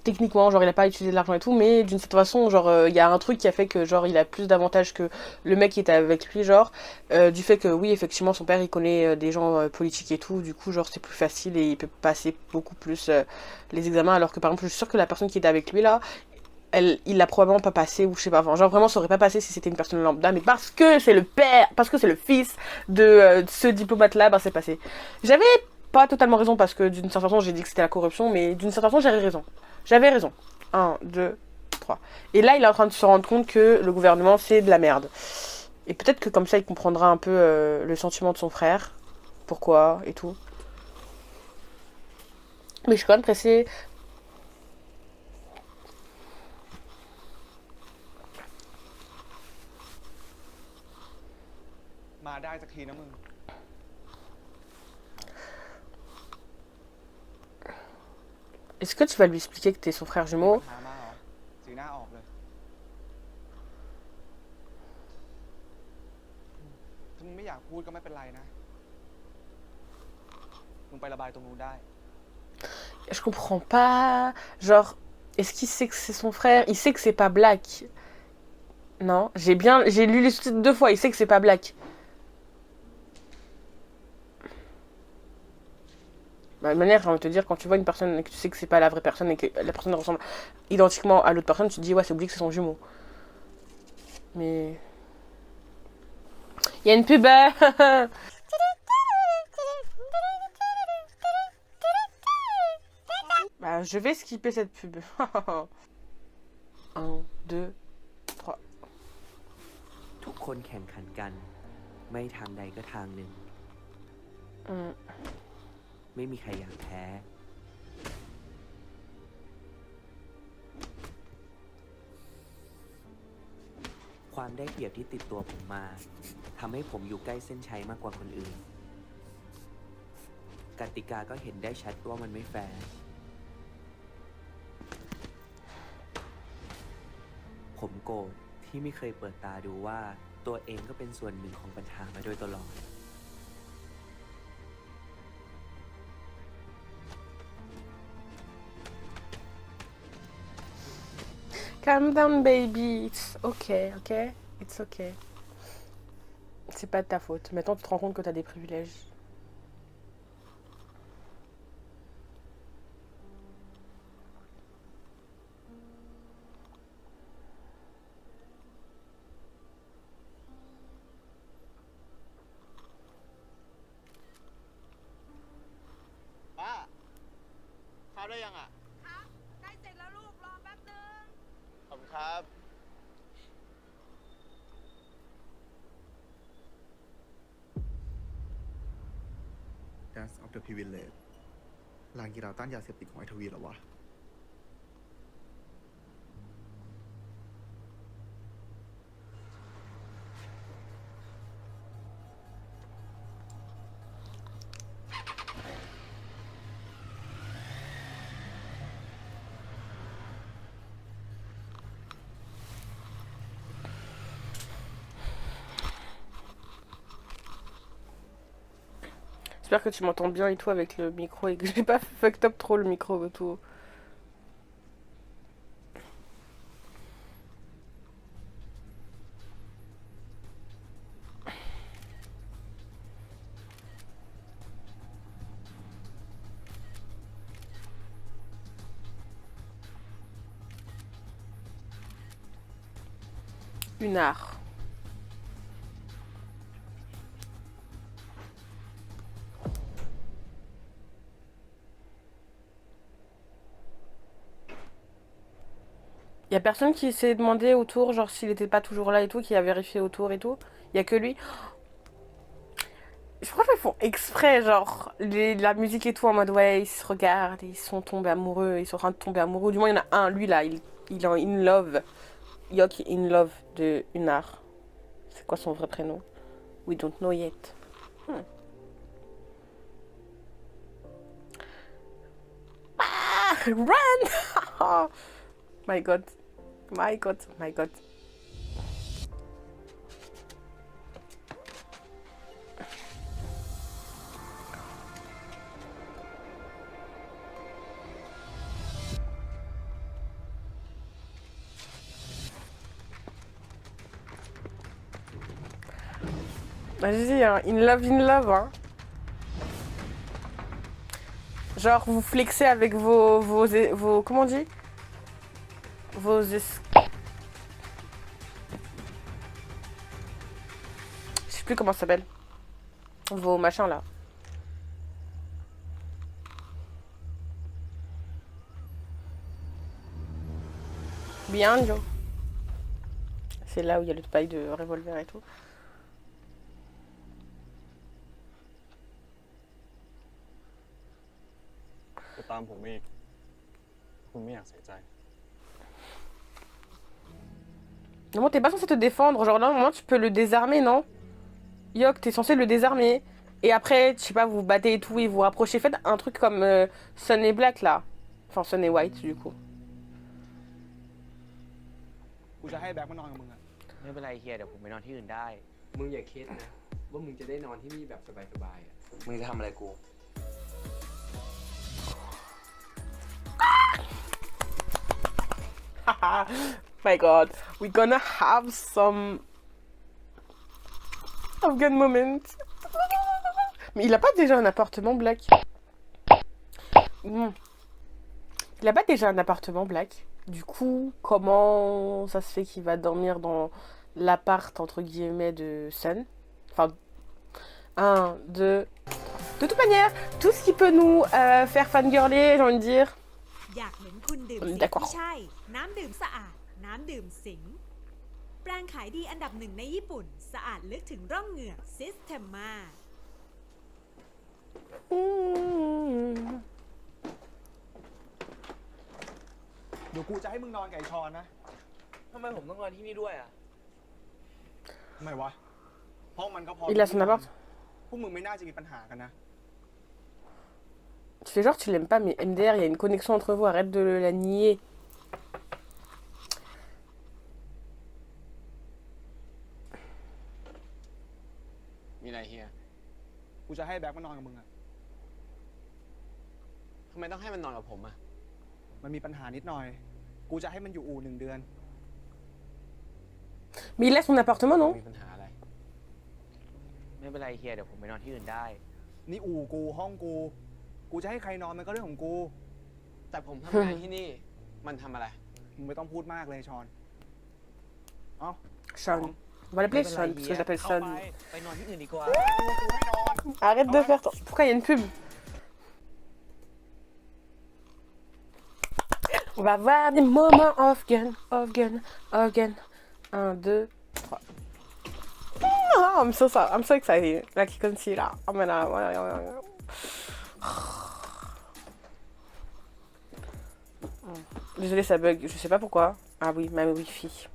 Techniquement, genre il a pas utilisé de l'argent et tout, mais d'une certaine façon, genre il y a un truc qui a fait que genre il a plus d'avantages que le mec qui était avec lui, genre du fait que oui effectivement son père il connaît des gens politiques et tout, du coup genre c'est plus facile et il peut passer beaucoup plus les examens, alors que par exemple je suis sûre que la personne qui était avec lui là, il l'a probablement pas passé ou je sais pas, enfin genre vraiment ça aurait pas passé si c'était une personne lambda, mais parce que c'est le père, parce que c'est le fils de ce diplomate là, bah c'est passé. J'avais pas totalement raison parce que d'une certaine façon j'ai dit que c'était la corruption, mais d'une certaine façon j'avais raison. J'avais raison. 1, 2, 3. Et là, il est en train de se rendre compte que le gouvernement, c'est de la merde. Et peut-être que comme ça, il comprendra un peu le sentiment de son frère. Pourquoi et tout. Mais je suis quand même pressée. Est-ce que tu vas lui expliquer que t'es son frère jumeau? สีหน้าออกเลยถ้ามึงไม่อยากพูดก็ไม่เป็นไรนะ มึงไประบายตรงนู้นได้ Je comprends pas. Genre, est-ce qu'il sait que c'est son frère? Il sait que c'est pas Black. Non, j'ai lu les sous-titres 2 fois. Il sait que c'est pas Black. Bah, de manière, j'ai envie de te dire, quand tu vois une personne et que tu sais que c'est pas la vraie personne et que la personne ressemble identiquement à l'autre personne, tu te dis ouais, c'est oublié que c'est son jumeau. Mais il y a une pub. Bah, je vais skipper cette pub. 1, 2, 3. ทุกคนแข่งขันกัน ไม่ทางใดก็ทางหนึ่ง ไม่มีใครอยากแพ้ ความได้เปรียบที่ติดตัวผมมาทำให้ผมอยู่ใกล้เส้นชัยมากกว่าคนอื่น กติกาก็เห็นได้ชัดว่ามันไม่แฟร์ ผมโกรธที่ไม่เคยเปิดตาดูว่าตัวเองก็เป็นส่วนหนึ่งของปัญหามาโดยตลอด Calm down, baby. It's okay, ok? It's okay. C'est pas de ta faute. Maintenant, tu te rends compte que t'as des privilèges. Ah, ข้าวได้ยังอ่ะ ครับใกล้เสร็จแล้วลูก รอแป๊บนึง ขอบคุณครับ Dance of the Privilege ลานกีฬาต้านยาเสพติดของไอทวีเหรอวะ J'espère que tu m'entends bien et tout avec le micro et que j'ai pas fucked up trop le micro et tout. Une art. Y a personne qui s'est demandé autour, genre s'il était pas toujours là et tout, qui a vérifié autour et tout. Y a que lui. Je crois qu'ils font exprès, genre la musique et tout en mode ouais, ils se regardent, ils sont tombés amoureux, ils sont en train de tomber amoureux. Du moins, il y en a un, lui là, il est en in love. Yok est in love de Unar. C'est quoi son vrai prénom? We don't know yet. Ah, run! My god. My god, my god. Vas-y, hein, in love, hein. Genre, vous flexez avec vos comment on dit? Je sais plus comment ça s'appelle. Vos machins là. Bien, Joe. C'est là où il y a le bail de revolver et tout. ตามผมอีกคุณไม่อยากเสียใจ Non, t'es pas censé te défendre. Genre, normalement, tu peux le désarmer, non? Yok, t'es censé le désarmer. Et après, je sais pas, vous vous battez et tout, et vous rapprochez. Faites un truc comme Sun et Black, là. Enfin, Sun et White, du coup. กูจะให้แบ็คมานอนกับมึงอะ ไม่เป็นไรเฮียเดี๋ยวผมไปนอนที่อื่นได้ มึงอย่าคิดนะว่ามึงจะได้นอนที่นี่แบบสบายๆอ่ะ มึงจะทำอะไรกู My god, we're gonna have some Afghan moments. Mais il a pas déjà un appartement black? Il a pas déjà un appartement black? Du coup, comment ça se fait qu'il va dormir dans l'appart entre guillemets de Sun? Enfin, 1, 2. De toute manière, tout ce qui peut nous faire fangirler, j'ai envie de dire. อยากเห็นคุณดื่มสิ่ง D'accord. ที่ใช่น้ำดื่มสะอาดน้ำดื่มสิงแปรงขายดีอันดับ 1ในญี่ปุ่นสะอาดลึกถึงร่องเหงือก Systema เดี๋ยวกูจะให้มึงนอนกับไอ้ชอนนะ ทำไมผมต้องนอนที่นี่ด้วยอ่ะ ทำไมวะห้องมันก็พอ Il a son appart. พวกมึงไม่น่าจะมีปัญหากันนะ Tu fais genre tu l'aimes pas, mais MDR, il y a une connexion entre vous, arrête de la nier. มีอะไรเฮีย กูจะให้แบ็คมานอนกับมึงอะ ทำไมต้องให้มันนอนกับผมอ่ะ มันมีปัญหานิดหน่อย กูจะให้มันอยู่อู่1 เดือน Mais il a son appartement, non? มีปัญหาอะไร ไม่เป็นไรเฮียเดี๋ยวผมไปนอนที่อื่นได้ นี่อู่กูห้องกู กูจะให้ใครนอนมันก็เรื่องของกู แต่ผมทำงานที่นี่ มันทำอะไร มึงไม่ต้องพูดมากเลยชอน เอ้า Sean. On va l'appeler Sean, parce que je l'appelle Sean. ไปนอนที่อื่นดีกว่า Arrête de faire... Pourquoi il y a une pub? On va voir des moments Afghan. 1, 2, 3. Oh, I'm so excited. Like you can see là. Oh, mais là, Désolée, ça bug. Je sais pas pourquoi. Ah oui, ma wifi.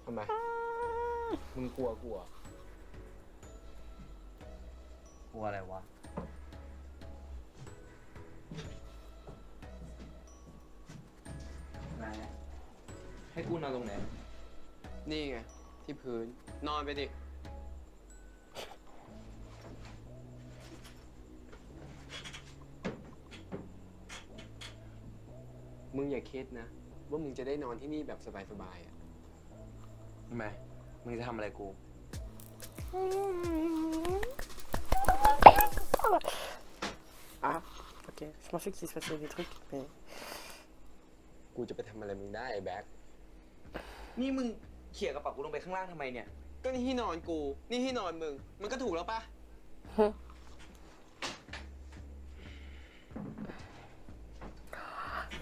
ทำไม มึงกลัวกลัวอะไรวะ ไหน ให้กูนอนตรงไหน นี่ไง ที่พื้น นอนไปดิ มึงอย่าคิดนะ ว่ามึงจะได้นอนที่นี่แบบสบายๆอ่ะทำไม มึงจะทำอะไรกู Ah, ok. Je pensais qu'il se passait des trucs, mais... กูจะไปทำอะไรมึงได้ไอ้แบ็ค นี่มึงเขี่ยกระเป๋ากูลงไปข้างล่างทำไมเนี่ย ก็นี่ที่นอนกู นี่ที่นอนมึง มันก็ถูกแล้วปะ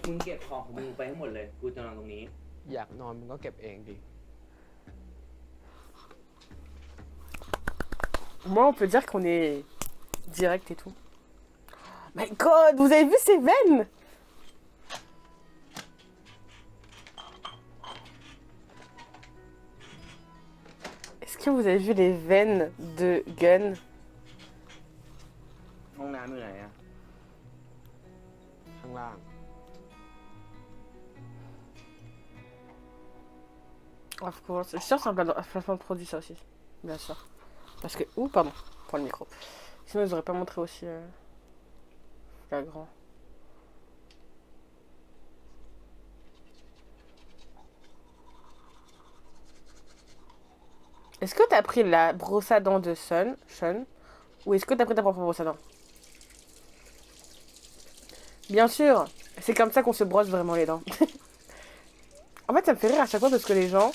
มึงเก็บของของมึงไปให้หมดเลย กูจะนอนตรงนี้ อยากนอนมึงก็เก็บเองดิ Moi, on peut dire qu'on est direct et tout. My god, vous avez vu ces veines? Est-ce que vous avez vu les veines de Gun? ห้องน้ำอยู่ไหนอะข้างล่าง Of course. Je suis sûre que c'est un placement de produit, ça aussi. Bien sûr. Parce que... Ouh, pardon. Pour le micro. Sinon, ils auraient pas montré aussi... flagrant. Est-ce que t'as pris la brosse à dents de Sean, ou est-ce que t'as pris ta propre brosse à dents? Bien sûr, c'est comme ça qu'on se brosse vraiment les dents. En fait, ça me fait rire à chaque fois parce que les gens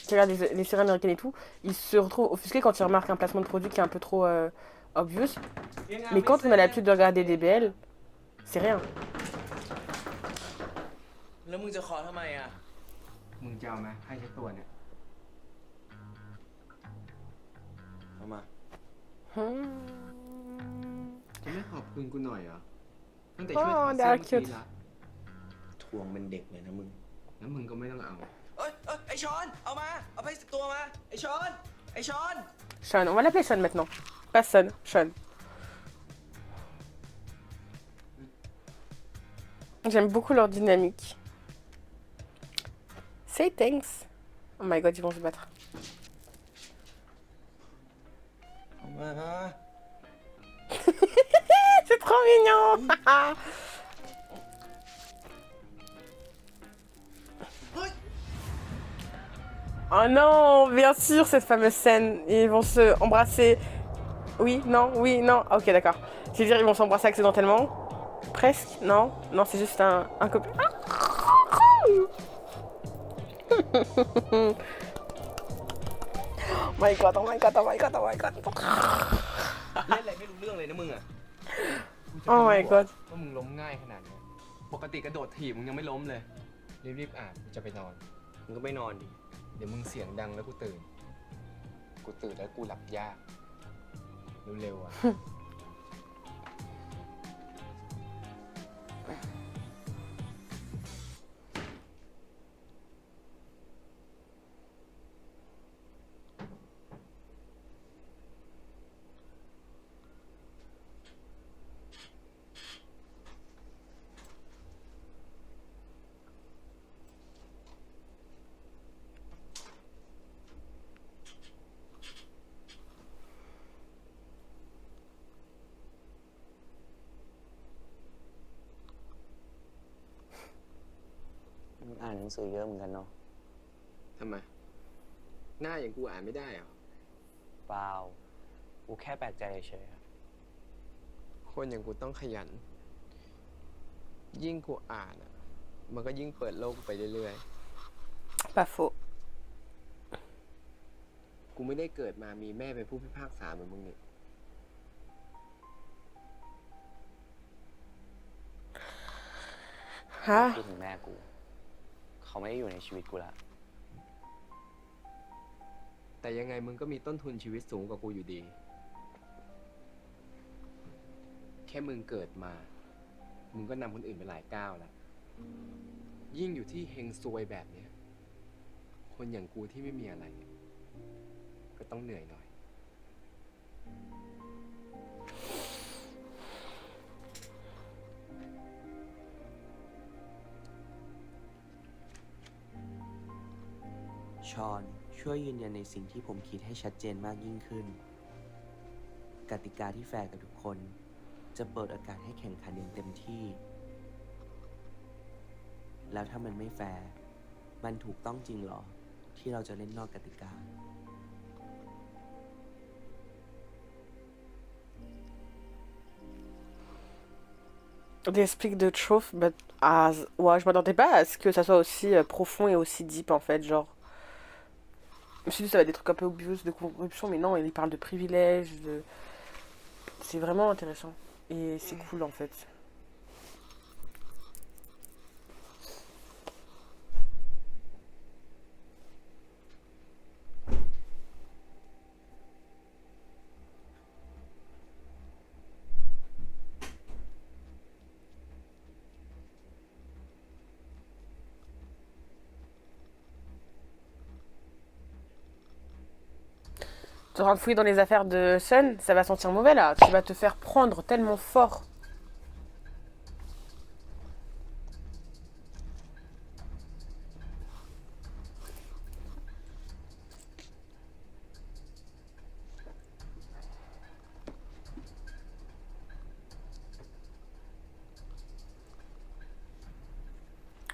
qui regardent les séries américaines et tout, ils se retrouvent offusqués quand ils remarquent un placement de produit qui est un peu trop obvious. Mais quand on a l'habitude de regarder des BL, c'est rien. แล้วมึงจะขอทำไมอะ มึงจะเอาไหมให้เช็ดตัวเนี่ย เอามา จะไม่ขอบคุณกูหน่อยเหรอ ตั้งแต่ Oh, ช่วยถอด they เสื้อ are เมื่อกี้ cute. ละ ทวงเป็นเด็กเลยนะมึง แล้วมึงก็ไม่ต้องเอา เอ้ยไอ้ชอน เอามา เอาไป10 ตัวมา ไอ้ชอน ไอ้ชอน Sean, on va l'appeler Sean maintenant. Pas Son, Sean. J'aime beaucoup leur dynamique. Say thanks. Oh my god, ils vont se battre. เอามา trop mignon. Oh non, bien sûr, cette fameuse scène. Ils vont se embrasser. Oui, non. Ok, d'accord. Je veux dire, ils vont s'embrasser accidentellement. Presque, non. Non, c'est juste un copain. My god, oh my god. เล่นอะไรไม่รู้เรื่องเลยนะมึงอ่ะ Oh my god ว่ามึงล้มง่ายขนาดนี้ปกติกระโดดถีบมึงยังไม่ล้มเลยรีบๆอาบจะไปนอนมึงก็ไม่นอนดิเดี๋ยวมึงเสียงดังแล้วกูตื่นแล้วกูหลับยากเร็วๆอ่ะ อ่านหนังสือเยอะเหมือนกันเนาะ ทำไมหน้าอย่างกูอ่านไม่ได้เหรอ เปล่า กูแค่แปลกใจเฉยๆ คนอย่างกูต้องขยัน ยิ่งกูอ่านอ่ะมันก็ยิ่งเปิดโลกไปเรื่อย Pas faux ๆกูไม่ได้เกิดมามีแม่เป็นผู้พิพากษาเหมือนมึงนี่ ฮะ คิดถึงแม่กู เขาไม่ได้อยู่ในชีวิตกูละ แต่ยังไงมึงก็มีต้นทุนชีวิตสูงกว่ากูอยู่ดี แค่มึงเกิดมา มึงก็นำคนอื่นไปหลายก้าวแล้ว ยิ่งอยู่ที่เฮงซวยแบบเนี้ย คนอย่างกูที่ไม่มีอะไร ก็ต้องเหนื่อยหน่อย ชอนช่วยยืนยันในสิ่งที่ผมคิดให้ชัดเจนมากยิ่งขึ้น กติกาที่แฟร์กับทุกคน จะเปิดโอกาสให้แข่งขันอย่างเต็มที่ แล้วถ้ามันไม่แฟร์ มันถูกต้องจริงเหรอ ที่เราจะเล่นนอกกติกา T'expliques de truth, but ouais, je m'attendais pas à ce que ça soit aussi profond et aussi deep en fait, genre. Je me suis dit ça va être des trucs un peu obvious de corruption, mais non, il parle de privilèges, c'est vraiment intéressant. Et c'est cool en fait. Te rendre fouiller dans les affaires de Sun, ça va sentir mauvais là. Tu vas te faire prendre tellement fort.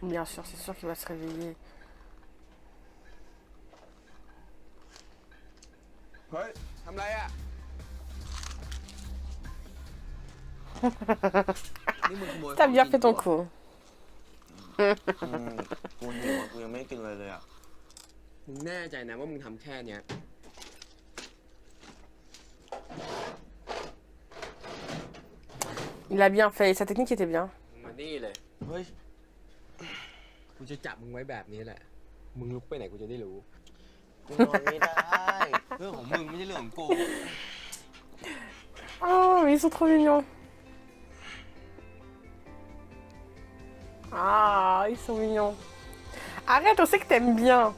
Bien sûr, c'est sûr qu'il va se réveiller. เฮ้ย ทำไรอ่ะ นี่มึงขโมย T'as bien fait ton coup. กูหิวอ่ะ กูยังไม่ได้กินอะไรเลยอ่ะ มึงแน่ใจนะว่ามึงทำแค่เนี้ย Il a bien fait, sa technique était bien. มึงมานี่เลย เฮ้ย กูจะจับมึงไว้แบบนี้แหละ มึงลุกไปไหนกูจะได้รู้ กูนอนไม่ได้ เรื่องของมึงไม่ใช่เรื่องของกู Oh, mais ils sont trop mignons. Ah, ils sont mignons. Arrête, on sait que t'aimes bien.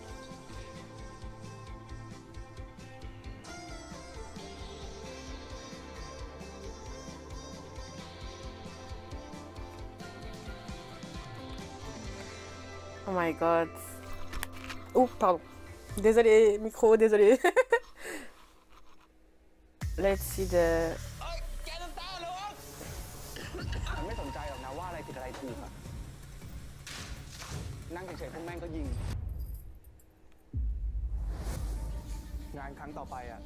Oh my god. Oh, pardon. Désolé, micro, désolé. Let's see the... ถูกอะนั่งเฉยๆพวกแม่งก็ยิง งานครั้งต่อไปอะ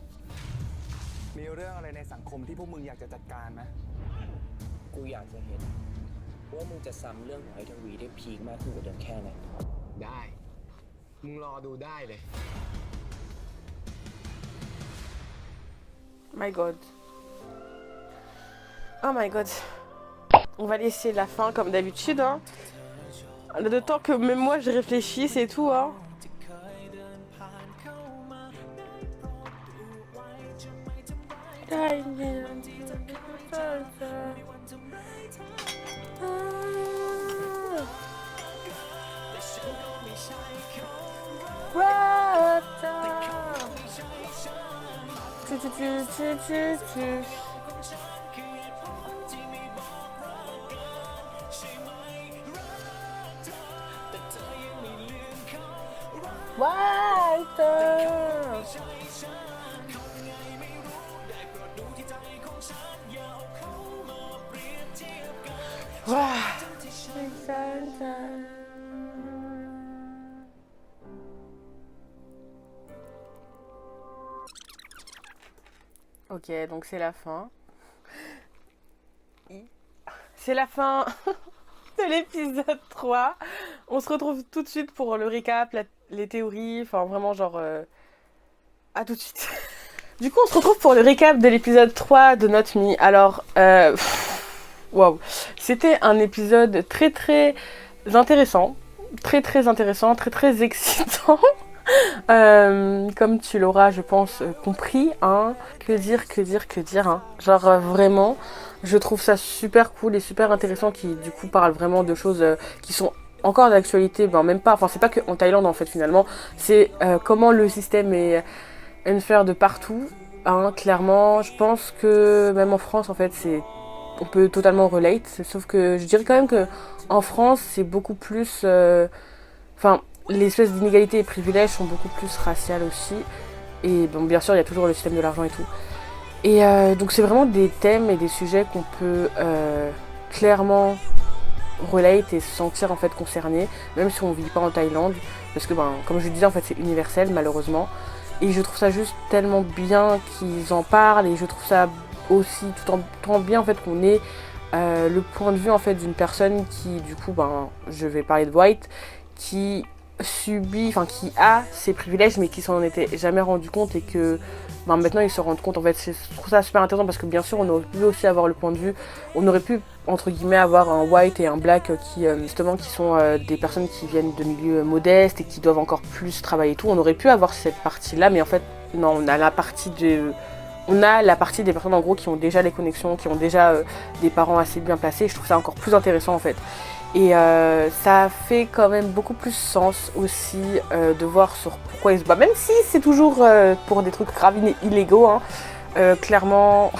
มีเรื่องอะไรในสังคมที่พวกมึงอยากจะจัดการไหม กูอยากจะเห็นว่ามึงจะซ้ำเรื่องของไอ้ทวีได้พีคมากขึ้นกว่าเดิมแค่ไหน ได้ มึงรอดูได้เลย My God. Oh my God. On va laisser la fin comme d'habitude. Hein. Le temps que même moi je réfléchisse et tout. Hein. Ok, donc c'est la fin. C'est la fin de l'épisode 3. On se retrouve tout de suite pour le récap, les théories, enfin vraiment genre... À tout de suite. Du coup, on se retrouve pour le récap de l'épisode 3 de Not Me. Alors, waouh, c'était un épisode très très intéressant, très excitant. Comme tu l'auras, je pense, compris, hein. Que dire, hein. Genre vraiment, je trouve ça super cool et super intéressant qui du coup parle vraiment de choses qui sont encore d'actualité, ben même pas, enfin c'est pas que en Thaïlande en fait finalement, c'est comment le système est unfair de partout, hein, clairement. Je pense que même en France en fait on peut totalement relate, sauf que je dirais quand même que en France c'est beaucoup plus, enfin les espèces d'inégalités et privilèges sont beaucoup plus raciales aussi. Et bon, bien sûr, il y a toujours le système de l'argent et tout. Et donc c'est vraiment des thèmes et des sujets qu'on peut clairement relate et se sentir en fait concerné, même si on ne vit pas en Thaïlande. Parce que, ben, comme je le disais, en fait, c'est universel malheureusement. Et je trouve ça juste tellement bien qu'ils en parlent. Et je trouve ça aussi tout en bien en fait qu'on ait le point de vue en fait d'une personne qui, du coup, ben, je vais parler de White, qui qui a ses privilèges mais qui s'en était jamais rendu compte et que ben, maintenant ils se rendent compte. En fait, je trouve ça super intéressant parce que bien sûr on aurait pu aussi avoir le point de vue, on aurait pu entre guillemets avoir un white et un black qui justement qui sont des personnes qui viennent de milieux modestes et qui doivent encore plus travailler et tout. On aurait pu avoir cette partie là, mais en fait non, on a la partie des personnes en gros qui ont déjà les connexions, qui ont déjà des parents assez bien placés. Je trouve ça encore plus intéressant en fait. Et ça fait quand même beaucoup plus sens aussi de voir sur pourquoi ils se battent, même si c'est toujours pour des trucs graves illégaux, hein. Clairement,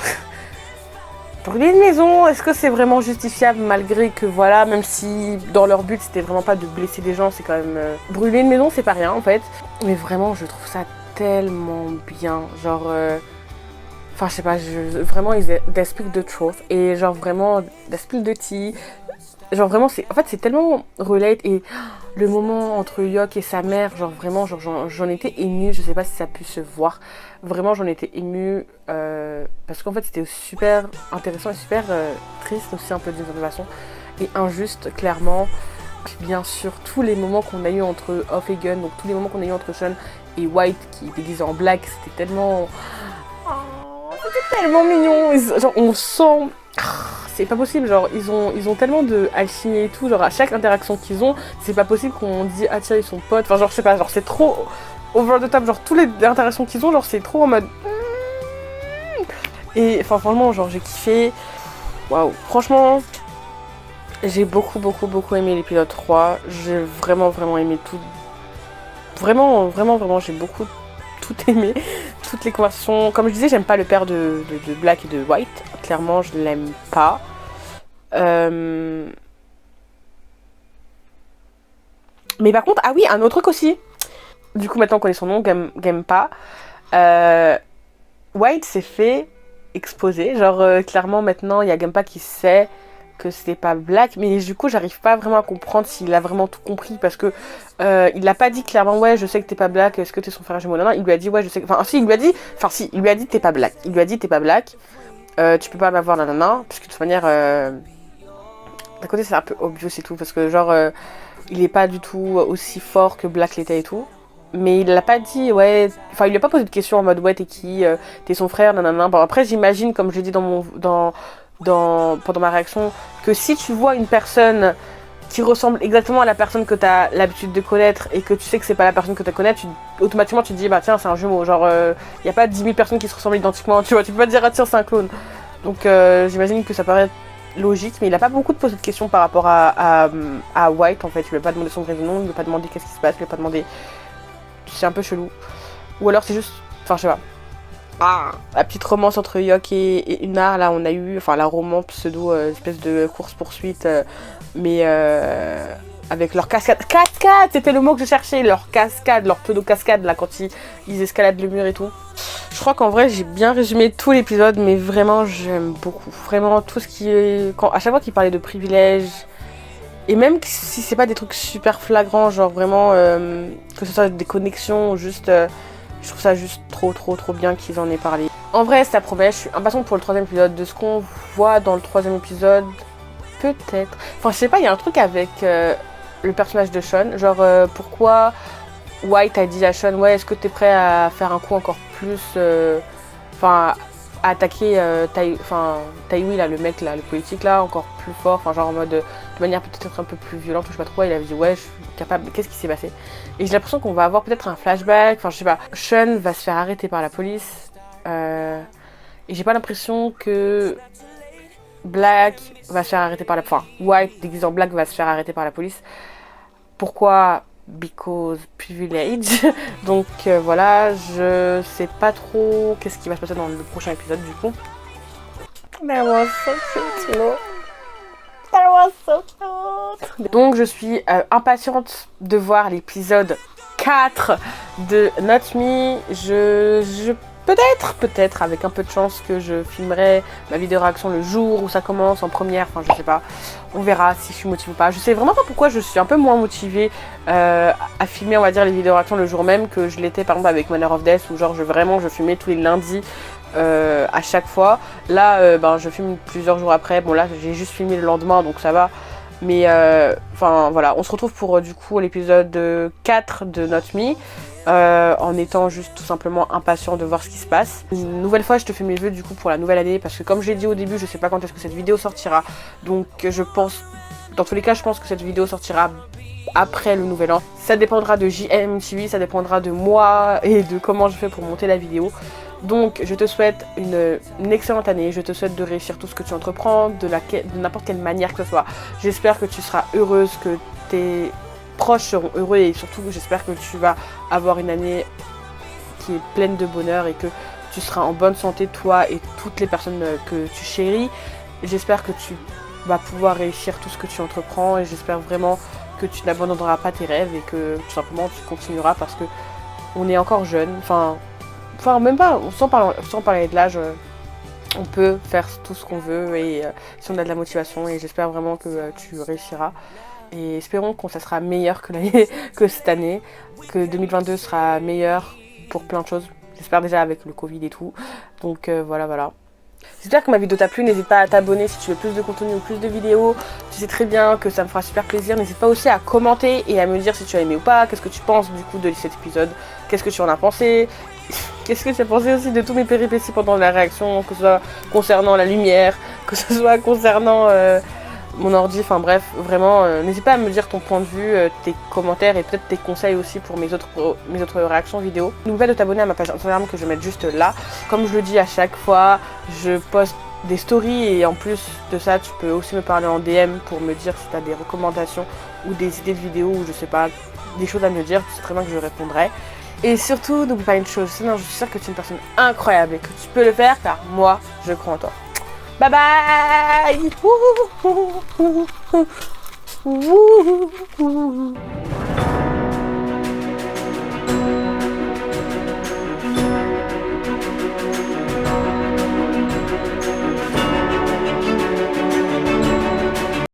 brûler une maison, est-ce que c'est vraiment justifiable malgré que voilà, même si dans leur but c'était vraiment pas de blesser des gens, c'est quand même... brûler une maison c'est pas rien en fait, mais vraiment je trouve ça tellement bien, genre... Enfin, je sais pas, vraiment, they speak the truth. Et genre, vraiment, they speak the tea. Genre, vraiment, c'est tellement relate. Et le moment entre Yok et sa mère, genre, vraiment, j'en étais émue. Je sais pas si ça a pu se voir. Vraiment, j'en étais émue. Parce qu'en fait, c'était super intéressant et super triste aussi, un peu d'une certaine façon. Et injuste, clairement. Bien sûr, tous les moments qu'on a eu entre Off et Gun, donc tous les moments qu'on a eu entre Sean et White, qui est déguisé en black, c'était tellement... C'était tellement mignon, genre on sent, c'est pas possible, genre ils ont tellement de alchimie et tout, genre à chaque interaction qu'ils ont, c'est pas possible qu'on dit ah tiens ils sont potes, enfin genre je sais pas, genre c'est trop over the top, genre toutes les interactions qu'ils ont, genre c'est trop en mode et enfin franchement genre j'ai kiffé, waouh, franchement j'ai beaucoup aimé l'épisode 3, j'ai vraiment aimé tout, vraiment j'ai beaucoup tout aimé, toutes les conversations. Comme je disais, j'aime pas le père de Black et de White. Clairement, je l'aime pas. Mais par contre, ah oui, un autre truc aussi. Du coup, maintenant qu'on connaît son nom, Gempa. White s'est fait exposer. Genre, clairement, maintenant, il y a Gempa qui sait que c'était pas Black, mais du coup j'arrive pas vraiment à comprendre s'il a vraiment tout compris parce que il l'a pas dit clairement ouais je sais que t'es pas Black, est-ce que t'es son frère jumeau? Non, il lui a dit ouais je sais que... il lui a dit t'es pas Black, il lui a dit t'es pas Black, tu peux pas m'avoir nanana, parce que de toute manière d'un côté c'est un peu obvious et tout parce que genre il est pas du tout aussi fort que Black l'était et tout. Mais il l'a pas dit, ouais... Enfin, il lui a pas posé de questions en mode, ouais, t'es qui, t'es son frère, nanana. Bon, après, j'imagine, comme je l'ai dit pendant ma réaction, que si tu vois une personne qui ressemble exactement à la personne que t'as l'habitude de connaître et que tu sais que c'est pas la personne que tu connais, automatiquement, tu te dis, bah tiens, c'est un jumeau. Genre, y a pas 10 000 personnes qui se ressemblent identiquement, tu vois. Tu peux pas te dire, ah tiens, c'est un clone. Donc, j'imagine que ça paraît logique, mais il a pas beaucoup posé de questions par rapport à White, en fait. Il lui a pas demandé son vrai nom, il lui a pas demandé qu'est-ce qui se passe, il lui a pas demandé... C'est un peu chelou. Ou alors c'est juste... Enfin, je sais pas. La petite romance entre Yok et Una, là, on a eu... Enfin, la romance pseudo, espèce de course-poursuite. Mais avec leur cascade... Cascade, c'était le mot que je cherchais. Leur cascade, leur pseudo-cascade, là, quand ils escaladent le mur et tout. Je crois qu'en vrai, j'ai bien résumé tout l'épisode, mais vraiment, j'aime beaucoup. Vraiment, tout ce qui est... À chaque fois qu'il parlait de privilèges... Et même si c'est pas des trucs super flagrants, genre vraiment que ce soit des connexions ou juste... je trouve ça juste trop bien qu'ils en aient parlé. En vrai, ça promet, je suis impatiente pour le 3e épisode. De ce qu'on voit dans le 3e épisode, peut-être... Enfin, je sais pas, il y a un truc avec le personnage de Sean. Genre, pourquoi White a dit à Sean, ouais, est-ce que t'es prêt à faire un coup encore plus... Enfin... attaquer Taiwi là, le mec là, le politique là, encore plus fort, enfin genre en mode de manière peut-être un peu plus violente ou je sais pas trop, il avait dit ouais je suis capable, qu'est-ce qui s'est passé? Et j'ai l'impression qu'on va avoir peut-être un flashback, enfin je sais pas, Sean va se faire arrêter par la police et j'ai pas l'impression que Black va se faire arrêter par la... Enfin, White déguisé en Black va se faire arrêter par la police. Pourquoi? Because privilege. Donc voilà, je sais pas trop qu'est-ce qui va se passer dans le prochain épisode du coup. That was so cute, you know. That was so cute. Donc je suis impatiente de voir l'épisode 4 de Not Me. Je peut-être avec un peu de chance que je filmerai ma vidéo réaction le jour où ça commence en première, enfin je sais pas, on verra si je suis motivée ou pas. Je sais vraiment pas pourquoi je suis un peu moins motivée à filmer on va dire les vidéos réactions le jour même que je l'étais par exemple avec Manor of Death où genre je filmais tous les lundis à chaque fois. Là je filme plusieurs jours après, bon là j'ai juste filmé le lendemain donc ça va. Mais enfin voilà, on se retrouve pour du coup l'épisode 4 de Not Me. En étant juste tout simplement impatient de voir ce qui se passe. Une nouvelle fois je te fais mes vœux du coup pour la nouvelle année parce que comme je l'ai dit au début je sais pas quand est-ce que cette vidéo sortira, donc je pense, dans tous les cas je pense que cette vidéo sortira après le nouvel an. Ça dépendra de JMTV, ça dépendra de moi et de comment je fais pour monter la vidéo. Donc je te souhaite une excellente année, je te souhaite de réussir tout ce que tu entreprends, de n'importe quelle manière que ce soit. J'espère que tu seras heureuse, que tes proches seront heureux et surtout j'espère que tu vas avoir une année qui est pleine de bonheur et que tu seras en bonne santé toi et toutes les personnes que tu chéris. J'espère que tu vas pouvoir réussir tout ce que tu entreprends et j'espère vraiment que tu n'abandonneras pas tes rêves et que tout simplement tu continueras parce que on est encore jeune, enfin même pas, sans parler de l'âge, on peut faire tout ce qu'on veut et si on a de la motivation et j'espère vraiment que tu réussiras. Et espérons que ça sera meilleur que cette année, que 2022 sera meilleur pour plein de choses. J'espère déjà avec le Covid et tout. Donc voilà. J'espère que ma vidéo t'a plu, n'hésite pas à t'abonner si tu veux plus de contenu ou plus de vidéos. Tu sais très bien que ça me fera super plaisir. N'hésite pas aussi à commenter et à me dire si tu as aimé ou pas. Qu'est-ce que tu penses du coup de cet épisode? Qu'est-ce que tu en as pensé? Qu'est-ce que tu as pensé aussi de tous mes péripéties pendant la réaction, que ce soit concernant la lumière, que ce soit concernant mon ordi, enfin bref, vraiment, n'hésite pas à me dire ton point de vue, tes commentaires et peut-être tes conseils aussi pour mes autres réactions vidéo. N'oublie pas de t'abonner à ma page Instagram que je vais mettre juste là. Comme je le dis à chaque fois, je poste des stories et en plus de ça, tu peux aussi me parler en DM pour me dire si tu as des recommandations ou des idées de vidéos ou je sais pas, des choses à me dire, tu sais très bien que je répondrai. Et surtout, n'oublie pas une chose, sinon je suis sûre que tu es une personne incroyable et que tu peux le faire car moi, je crois en toi. Bye bye.